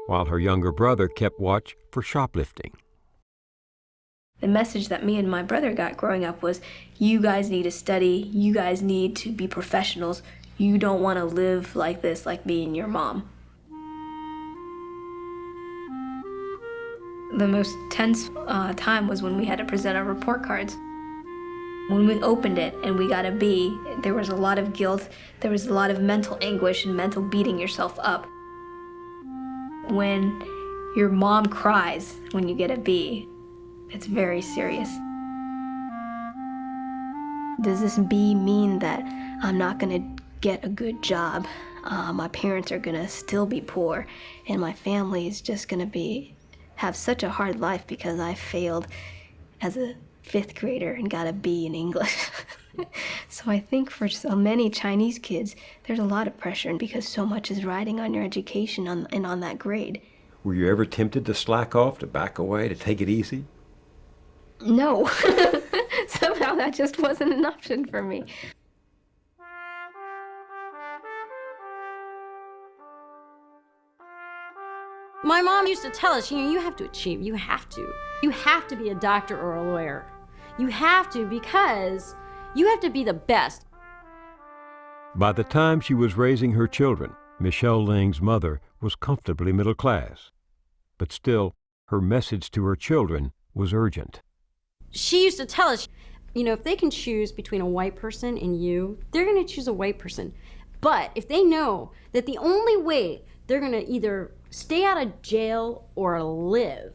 while her younger brother kept watch for shoplifting. The message that me and my brother got growing up was, you guys need to study, you guys need to be professionals, you don't want to live like this, like me and your mom. The most tense time was when we had to present our report cards. When we opened it and we got a B, there was a lot of guilt, there was a lot of mental anguish and mental beating yourself up. When your mom cries when you get a B, it's very serious. Does this B mean that I'm not gonna get a good job? My parents are gonna still be poor, and my family is just gonna have such a hard life because I failed as a 5th grader and got a B in English. So I think for so many Chinese kids, there's a lot of pressure, and because so much is riding on your education and on that grade. Were you ever tempted to slack off, to back away, to take it easy? No. Somehow that just wasn't an option for me. My mom used to tell us, you have to achieve, you have to. You have to be a doctor or a lawyer. You have to, because you have to be the best. By the time she was raising her children, Michelle Ling's mother was comfortably middle class. But still, her message to her children was urgent. She used to tell us, if they can choose between a white person and you, they're going to choose a white person. But if they know that the only way they're going to either stay out of jail or live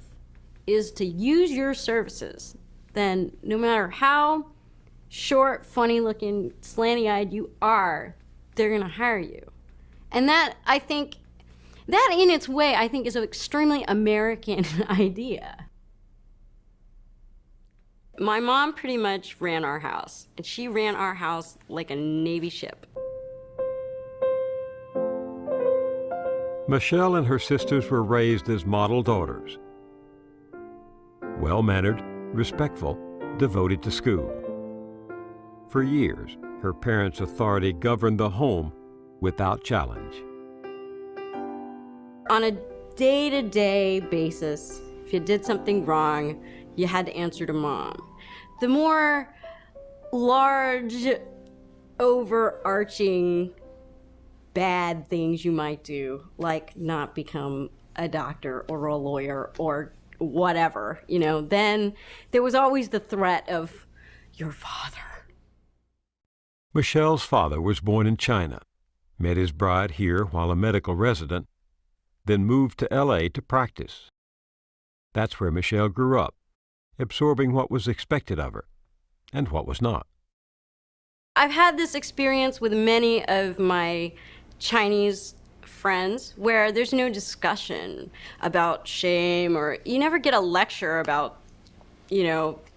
is to use your services, then no matter how short, funny-looking, slanty-eyed you are, they're going to hire you. And that, I think, that in its way, I think is an extremely American idea. My mom pretty much ran our house, and she ran our house like a Navy ship. Michelle and her sisters were raised as model daughters. Well-mannered, respectful, devoted to school. For years, her parents' authority governed the home without challenge. On a day-to-day basis, if you did something wrong, you had to answer to mom. The more large, overarching bad things you might do, like not become a doctor or a lawyer or whatever, then there was always the threat of your father. Michelle's father was born in China, met his bride here while a medical resident, then moved to L.A. to practice. That's where Michelle grew up, absorbing what was expected of her and what was not. I've had this experience with many of my Chinese friends where there's no discussion about shame, or you never get a lecture about,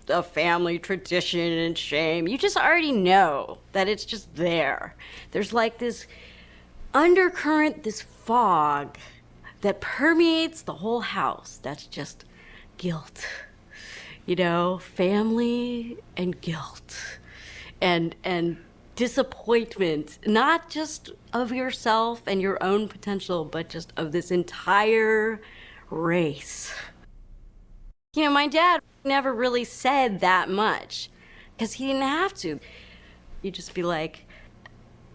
a family tradition and shame. You just already know that it's just there. There's like this undercurrent, this fog that permeates the whole house. That's just guilt, family and guilt and disappointment, not just of yourself and your own potential, but just of this entire race. My dad never really said that much because he didn't have to. You'd just be like,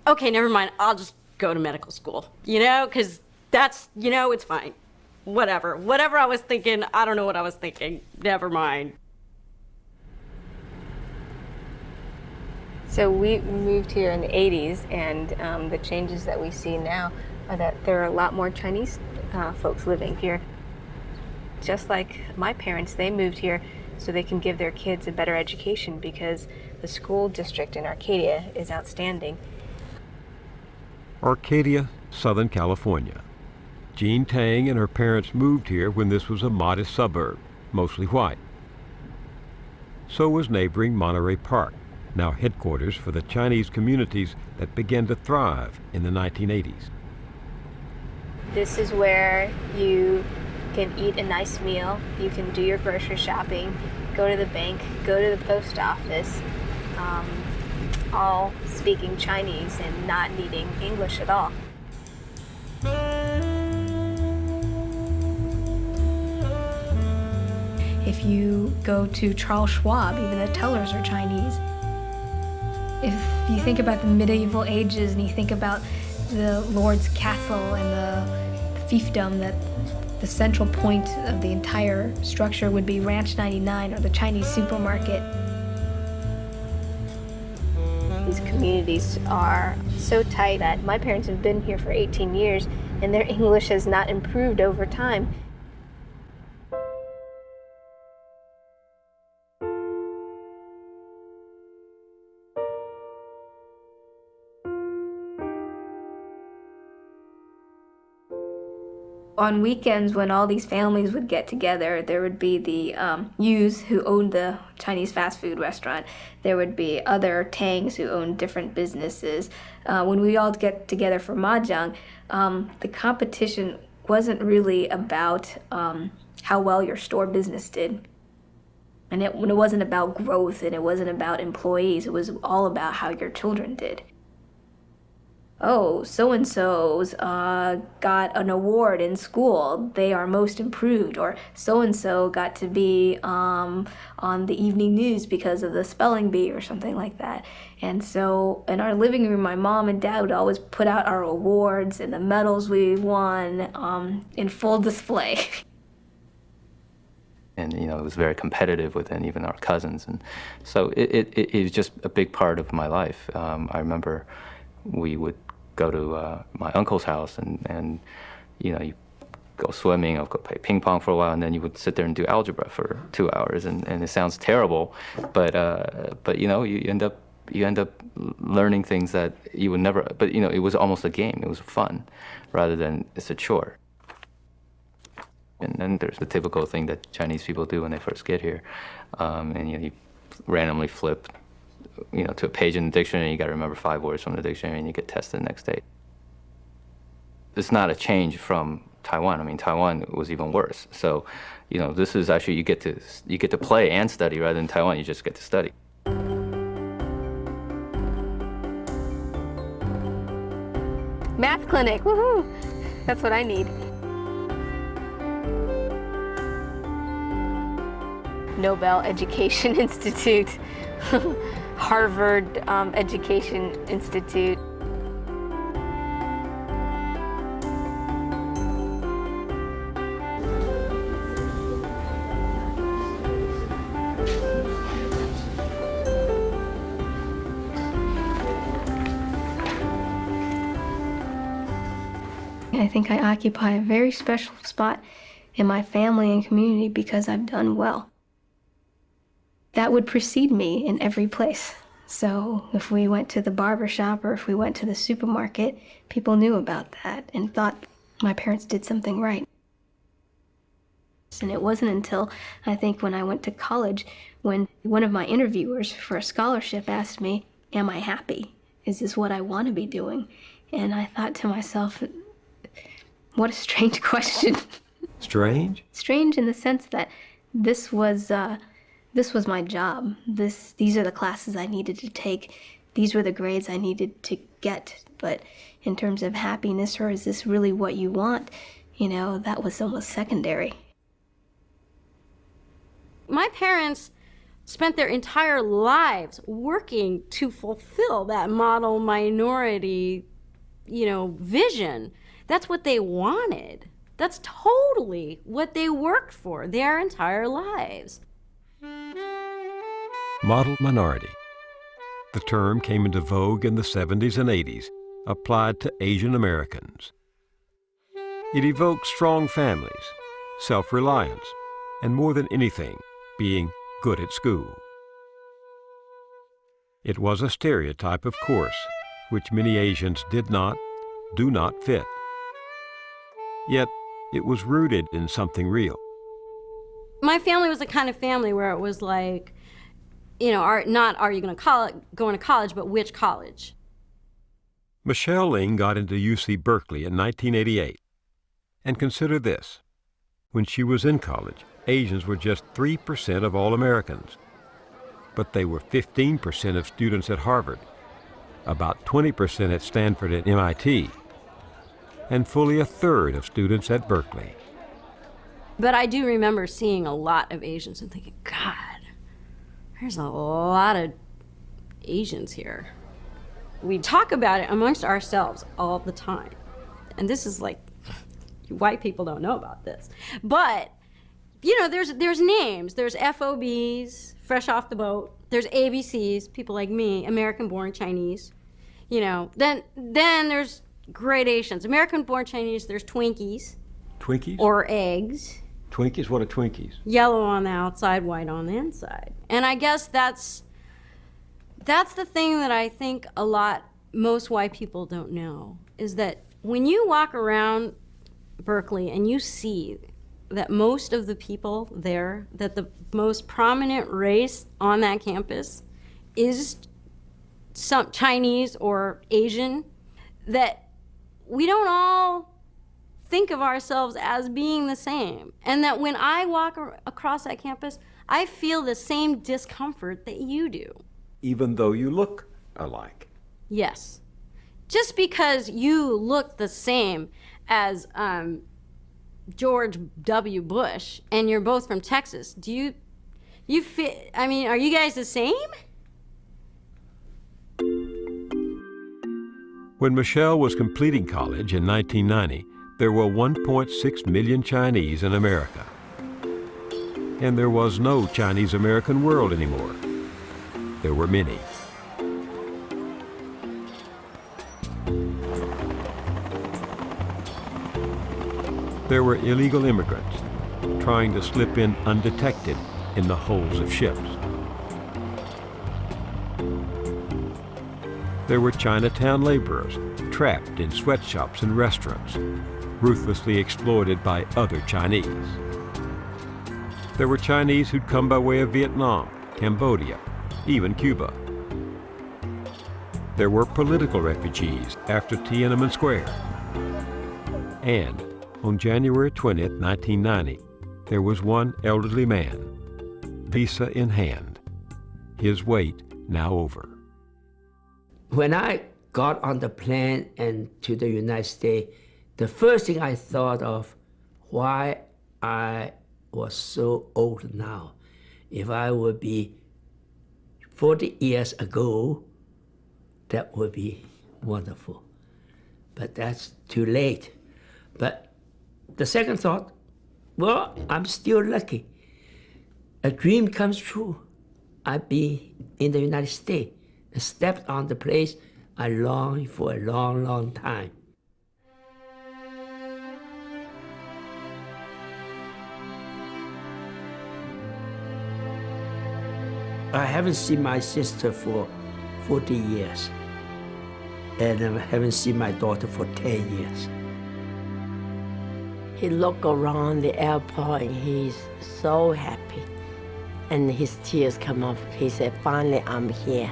okay, never mind, I'll just go to medical school, because that's, it's fine. Whatever I was thinking, I don't know what I was thinking, never mind. So we moved here in the 80s, and the changes that we see now are that there are a lot more Chinese folks living here. Just like my parents, they moved here so they can give their kids a better education because the school district in Arcadia is outstanding. Arcadia, Southern California. Jean Tang and her parents moved here when this was a modest suburb, mostly white. So was neighboring Monterey Park, now headquarters for the Chinese communities that began to thrive in the 1980s. This is where you can eat a nice meal, you can do your grocery shopping, go to the bank, go to the post office, all speaking Chinese and not needing English at all. If you go to Charles Schwab, even the tellers are Chinese. If you think about the medieval ages and you think about the Lord's castle and the fiefdom, that the central point of the entire structure would be Ranch 99 or the Chinese supermarket. These communities are so tight that my parents have been here for 18 years and their English has not improved over time. On weekends, when all these families would get together, there would be the Yus who owned the Chinese fast food restaurant. There would be other Tangs who owned different businesses. When we all get together for mahjong, the competition wasn't really about how well your store business did. And it wasn't about growth, and it wasn't about employees. It was all about how your children did. Oh, so-and-so's got an award in school. They are most improved. Or so-and-so got to be on the evening news because of the spelling bee or something like that. And so in our living room, my mom and dad would always put out our awards and the medals we won in full display. And, you know, it was very competitive within even our cousins. And so it was just a big part of my life. I remember we would go to my uncle's house and you know, you go swimming or go play ping pong for a while, and then you would sit there and do algebra for 2 hours, and it sounds terrible, but you know, you end up learning things that you would never, but you know, it was almost a game, it was fun rather than it's a chore. And then there's the typical thing that Chinese people do when they first get here, and you know, you randomly flip, you know, to a page in the dictionary, you got to remember 5 words from the dictionary, and you get tested the next day. It's not a change from Taiwan. I mean, Taiwan was even worse. So, you know, this is actually, you get to play and study, rather than Taiwan, you just get to study. Math clinic, woohoo! That's what I need. Nobel Education Institute. Harvard Education Institute. I think I occupy a very special spot in my family and community because I've done well. That would precede me in every place. So if we went to the barber shop or if we went to the supermarket, people knew about that and thought my parents did something right. And it wasn't until, I think, when I went to college, when one of my interviewers for a scholarship asked me, am I happy? Is this what I want to be doing? And I thought to myself, what a strange question. Strange? Strange in the sense that this was my job. These are the classes I needed to take. These were the grades I needed to get. But in terms of happiness, or is this really what you want? You know, that was almost secondary. My parents spent their entire lives working to fulfill that model minority, you know, vision. That's what they wanted. That's totally what they worked for their entire lives. Model minority. The term came into vogue in the 70s and 80s, applied to Asian Americans. It evoked strong families, self-reliance, and more than anything, being good at school. It was a stereotype, of course, which many Asians do not fit. Yet, it was rooted in something real. My family was the kind of family where it was like, you know, not are you going to go into college, but which college? Michelle Ling got into UC Berkeley in 1988. And consider this. When she was in college, Asians were just 3% of all Americans. But they were 15% of students at Harvard, about 20% at Stanford and MIT, and fully a third of students at Berkeley. But I do remember seeing a lot of Asians and thinking, God, there's a lot of Asians here. We talk about it amongst ourselves all the time. And this is like, white people don't know about this. But, you know, there's names. There's FOBs, fresh off the boat. There's ABCs, people like me, American-born Chinese. You know, then there's gradations. American-born Chinese, there's Twinkies. Twinkies? Or eggs. Twinkies? What are Twinkies? Yellow on the outside, white on the inside. And I guess that's the thing that I think most white people don't know, is that when you walk around Berkeley and you see that most of the people there, that the most prominent race on that campus is some Chinese or Asian, that we don't all think of ourselves as being the same. And that when I walk across that campus, I feel the same discomfort that you do. Even though you look alike. Yes. Just because you look the same as George W. Bush and you're both from Texas, do you feel, I mean, are you guys the same? When Michelle was completing college in 1990, there were 1.6 million Chinese in America. And there was no Chinese-American world anymore. There were many. There were illegal immigrants trying to slip in undetected in the holds of ships. There were Chinatown laborers trapped in sweatshops and restaurants, ruthlessly exploited by other Chinese. There were Chinese who'd come by way of Vietnam, Cambodia, even Cuba. There were political refugees after Tiananmen Square. And on January 20th, 1990, there was one elderly man, visa in hand, his wait now over. When I got on the plane and to the United States, the first thing I thought of, why I was so old now. If I would be 40 years ago, that would be wonderful. But that's too late. But the second thought, well, I'm still lucky. A dream comes true. I'd be in the United States. I stepped on the place I longed for a long, long time. I haven't seen my sister for 40 years, and I haven't seen my daughter for 10 years. He looked around the airport and he's so happy. And his tears come up. He said, finally, I'm here.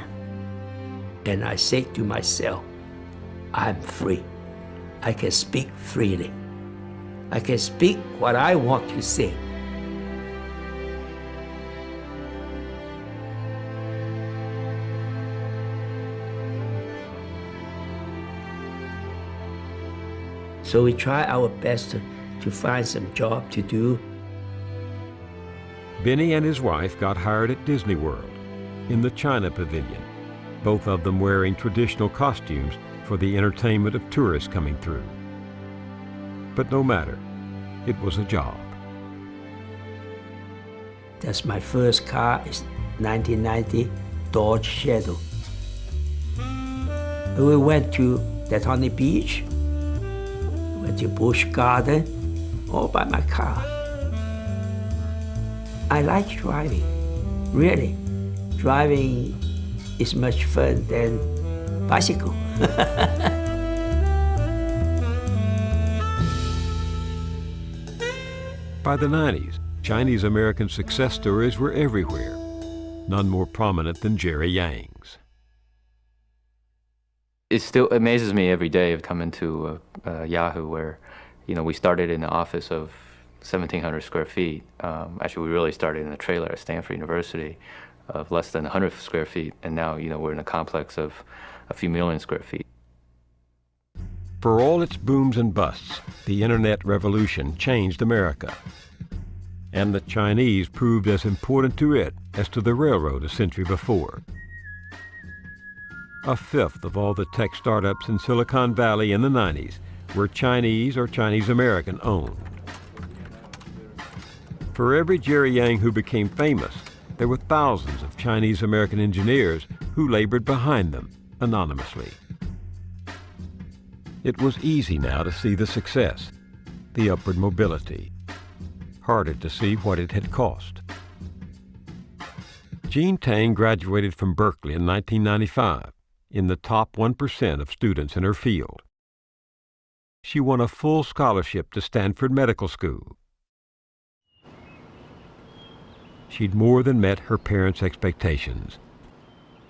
And I say to myself, I'm free. I can speak freely. I can speak what I want to say. So we try our best to find some job to do. Benny and his wife got hired at Disney World in the China Pavilion, both of them wearing traditional costumes for the entertainment of tourists coming through. But no matter, it was a job. That's my first car, it's 1990 Dodge Shadow. We went to Daytona Beach, went to Busch Garden, all by my car. I like driving, really. Driving is much fun than bicycle. By the 90s, Chinese-American success stories were everywhere, none more prominent than Jerry Yang's. It still amazes me every day of coming to Yahoo where, You know, we started in an office of 1,700 square feet. Actually, we really started in a trailer at Stanford University of less than 100 square feet, and now, you know, we're in a complex of a few million square feet. For all its booms and busts, the internet revolution changed America. And the Chinese proved as important to it as to the railroad a century before. A fifth of all the tech startups in Silicon Valley in the 90s were Chinese or Chinese American owned. For every Jerry Yang who became famous, there were thousands of Chinese American engineers who labored behind them anonymously. It was easy now to see the success, the upward mobility. Harder to see what it had cost. Jean Tang graduated from Berkeley in 1995, in the top 1% of students in her field. She won a full scholarship to Stanford Medical School. She'd more than met her parents' expectations.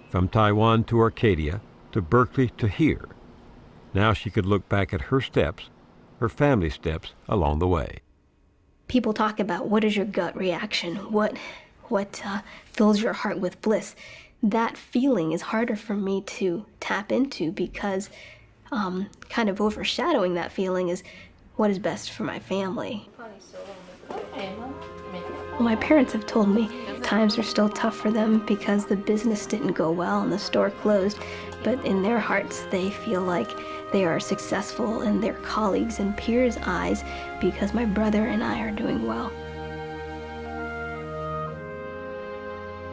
From Taiwan to Arcadia, to Berkeley to here. Now she could look back at her steps, her family's steps along the way. People talk about what is your gut reaction, what fills your heart with bliss. That feeling is harder for me to tap into because kind of overshadowing that feeling is what is best for my family. My parents have told me times are still tough for them because the business didn't go well and the store closed, but in their hearts they feel like they are successful in their colleagues' and peers' eyes because my brother and I are doing well.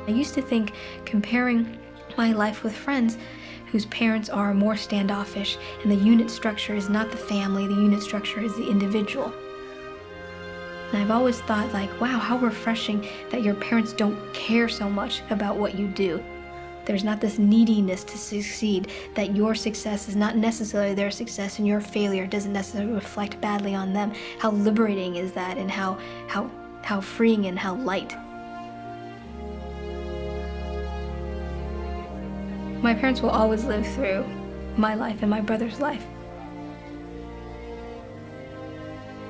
I used to think comparing my life with friends whose parents are more standoffish and the unit structure is not the family, the unit structure is the individual. And I've always thought like, wow, how refreshing that your parents don't care so much about what you do. There's not this neediness to succeed, that your success is not necessarily their success and your failure doesn't necessarily reflect badly on them. How liberating is that, and how freeing and how light. My parents will always live through my life and my brother's life.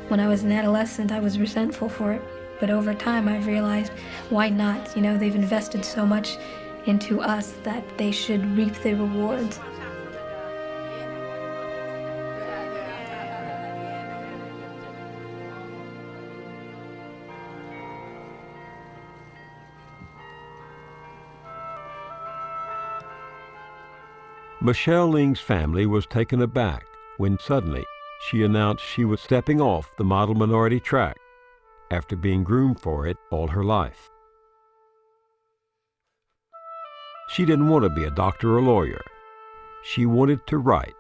When I was an adolescent, I was resentful for it, but over time I've realized, why not? You know, they've invested so much into us that they should reap the rewards. Michelle Ling's family was taken aback when suddenly she announced she was stepping off the model minority track after being groomed for it all her life. She didn't want to be a doctor or lawyer. She wanted to write.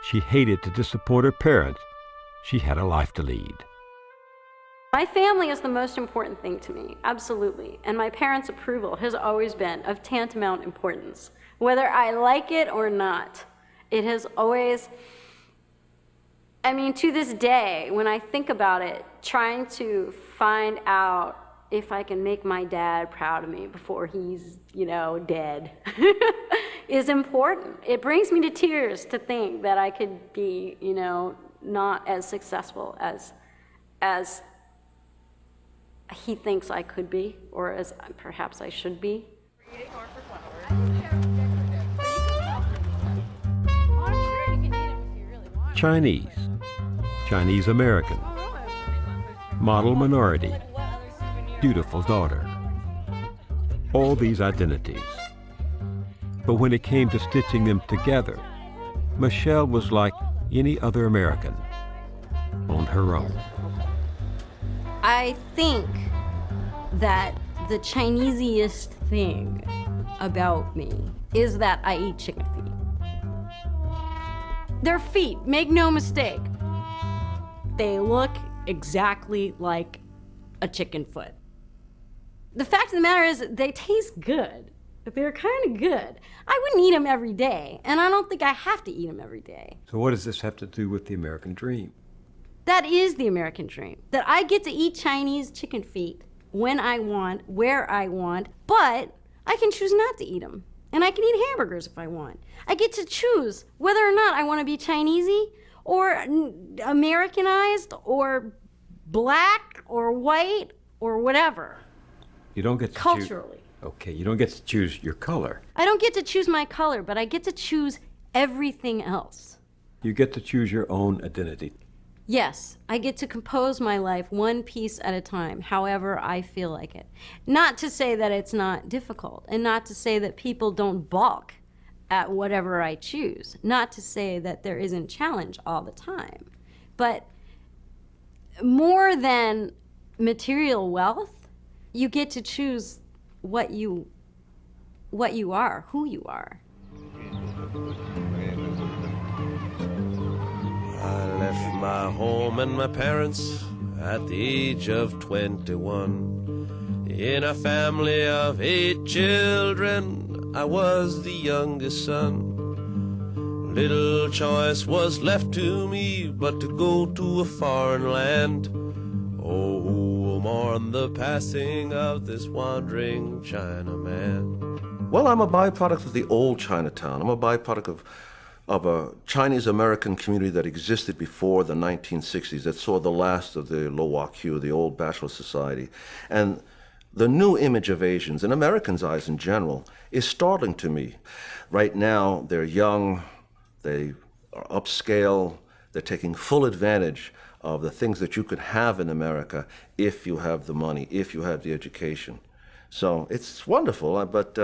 She hated to disappoint her parents. She had a life to lead. My family is the most important thing to me, absolutely. And my parents' approval has always been of tantamount importance. Whether I like it or not, it has always, I mean, to this day, when I think about it, trying to find out if I can make my dad proud of me before he's, you know, dead is important. It brings me to tears to think that I could be, you know, not as successful as he thinks I could be, or as perhaps I should be. Chinese, Chinese American, model minority, dutiful daughter. All these identities. But when it came to stitching them together, Michelle was like any other American, on her own. I think that the Chinesiest thing about me is that I eat chicken feet. They're feet, make no mistake. They look exactly like a chicken foot. The fact of the matter is they taste good. They're kind of good. I wouldn't eat them every day, and I don't think I have to eat them every day. So what does this have to do with the American dream? That is the American dream, that I get to eat Chinese chicken feet when I want, where I want, but I can choose not to eat them. And I can eat hamburgers if I want. I get to choose whether or not I want to be Chinesey or Americanized or black or white or whatever. You don't get to culturally. Okay, you don't get to choose your color. I don't get to choose my color, but I get to choose everything else. You get to choose your own identity. Yes, I get to compose my life one piece at a time, however I feel like it. Not to say that it's not difficult, and not to say that people don't balk at whatever I choose. Not to say that there isn't challenge all the time. But more than material wealth, you get to choose what you are, who you are. I left my home and my parents at the age of 21. In a family of 8 children, I was the youngest son. Little choice was left to me but to go to a foreign land. Oh, who will mourn the passing of this wandering Chinaman? Well, I'm a byproduct of the old Chinatown. I'm a byproduct of a Chinese-American community that existed before the 1960s, that saw the last of the Lo Wak Q, the old bachelor society. And the new image of Asians, in Americans' eyes in general, is startling to me. Right now, they're young, they are upscale, they're taking full advantage of the things that you could have in America if you have the money, if you have the education. So it's wonderful, but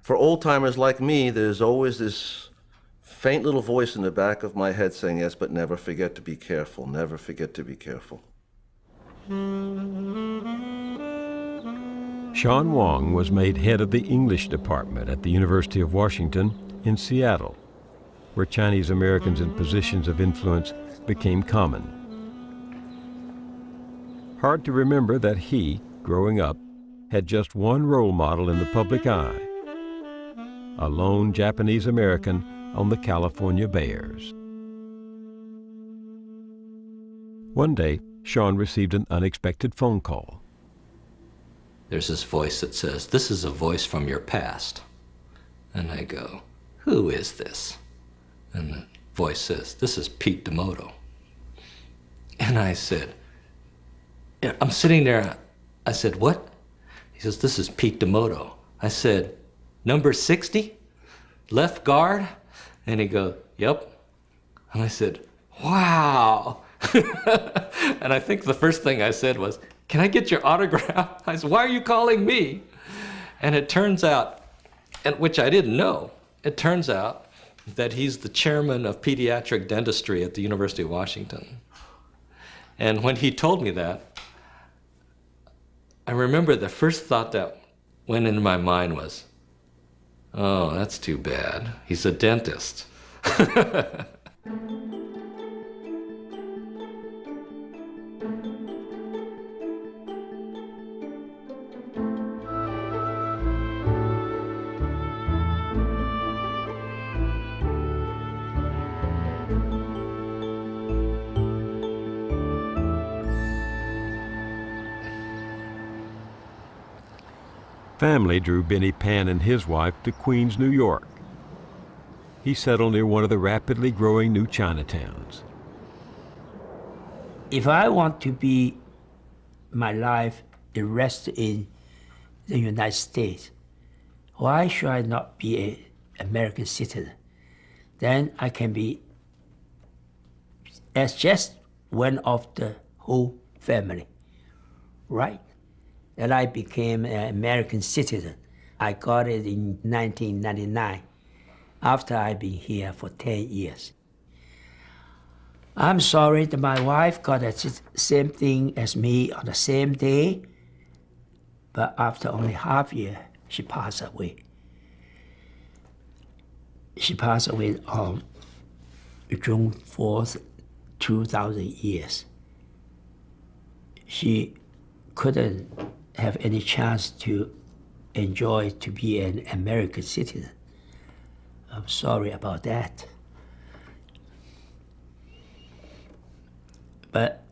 for old-timers like me, there's always this faint little voice in the back of my head saying, yes, but never forget to be careful, never forget to be careful. Sean Wong was made head of the English department at the University of Washington in Seattle, where Chinese Americans in positions of influence became common. Hard to remember that he, growing up, had just one role model in the public eye, a lone Japanese American on the California Bears. One day, Sean received an unexpected phone call. There's this voice that says, "This is a voice from your past." And I go, "Who is this?" And the voice says, "This is Pete D'Amoto." And I said, I'm sitting there, I said, "What?" He says, "This is Pete D'Amoto." I said, "Number 60? Left guard?" And he goes, "Yep." And I said, "Wow." And I think the first thing I said was, "Can I get your autograph?" I said, "Why are you calling me?" And it turns out, and which I didn't know, it turns out that he's the chairman of pediatric dentistry at the University of Washington. And when he told me that, I remember the first thought that went into my mind was, oh, that's too bad. He's a dentist. Family drew Benny Pan and his wife to Queens, New York. He settled near one of the rapidly growing new Chinatowns. If I want to be my life the rest in the United States, why should I not be an American citizen? Then I can be as just one of the whole family, right? That I became an American citizen. I got it in 1999, after I've been here for 10 years. I'm sorry that my wife got the same thing as me on the same day, but after only half year, she passed away. She passed away on June 4th, 2000 years. She couldn't have any chance to enjoy to be an American citizen. I'm sorry about that. But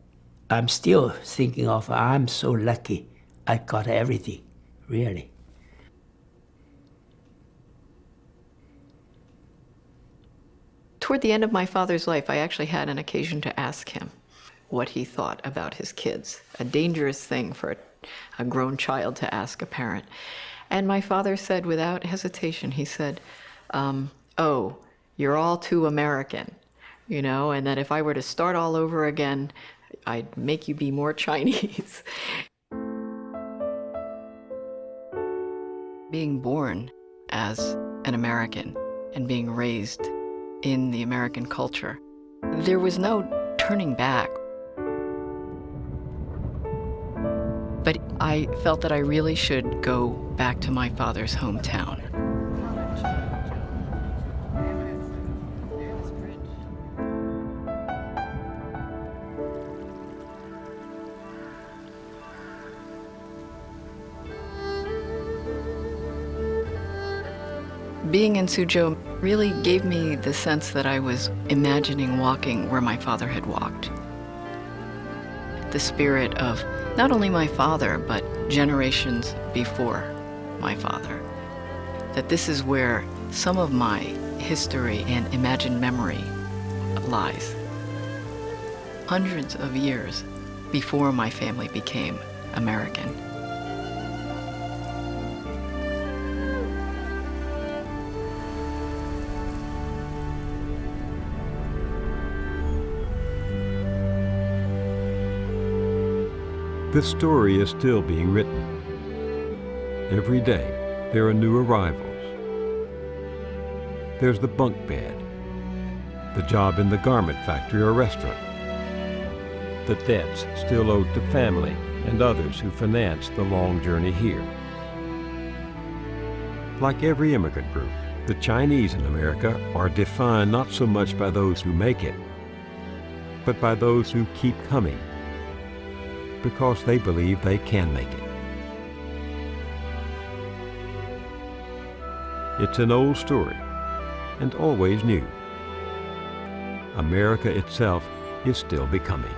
I'm still thinking of, I'm so lucky I got everything, really. Toward toward the end of my father's life, I actually had an occasion to ask him what he thought about his kids, a dangerous thing for a grown child to ask a parent. And my father said without hesitation, he said, oh, you're all too American, you know, and that if I were to start all over again, I'd make you be more Chinese. Being born as an American and being raised in the American culture, there was no turning back. But I felt that I really should go back to my father's hometown. Being in Suzhou really gave me the sense that I was imagining walking where my father had walked. The spirit of not only my father, but generations before my father. That this is where some of my history and imagined memory lies. Hundreds of years before my family became American. This story is still being written. Every day, there are new arrivals. There's the bunk bed, the job in the garment factory or restaurant, the debts still owed to family and others who financed the long journey here. Like every immigrant group, the Chinese in America are defined not so much by those who make it, but by those who keep coming, because they believe they can make it. It's an old story, and always new. America itself is still becoming.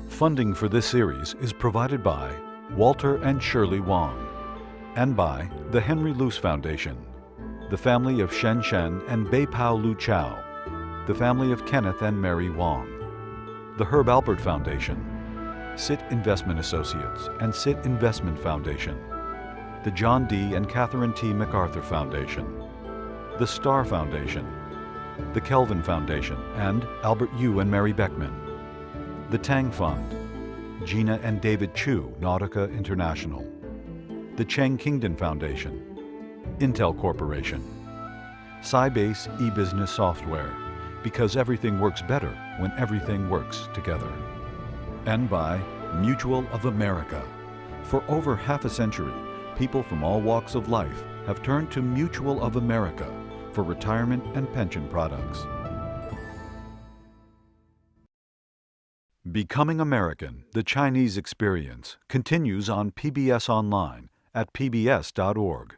Funding for this series is provided by Walter and Shirley Wong, and by the Henry Luce Foundation, the family of Shen Shen and Bei Pao Lu Chao, the family of Kenneth and Mary Wong, the Herb Alpert Foundation, SIT Investment Associates and SIT Investment Foundation, the John D. and Catherine T. MacArthur Foundation, the Starr Foundation, the Kelvin Foundation and Albert Yu and Mary Beckman, the Tang Fund, Gina and David Chu, Nautica International, the Cheng Kingdon Foundation, Intel Corporation, Sybase eBusiness Software, because everything works better when everything works together. And by Mutual of America. For over half a century, people from all walks of life have turned to Mutual of America for retirement and pension products. Becoming American, the Chinese Experience, continues on PBS Online at pbs.org.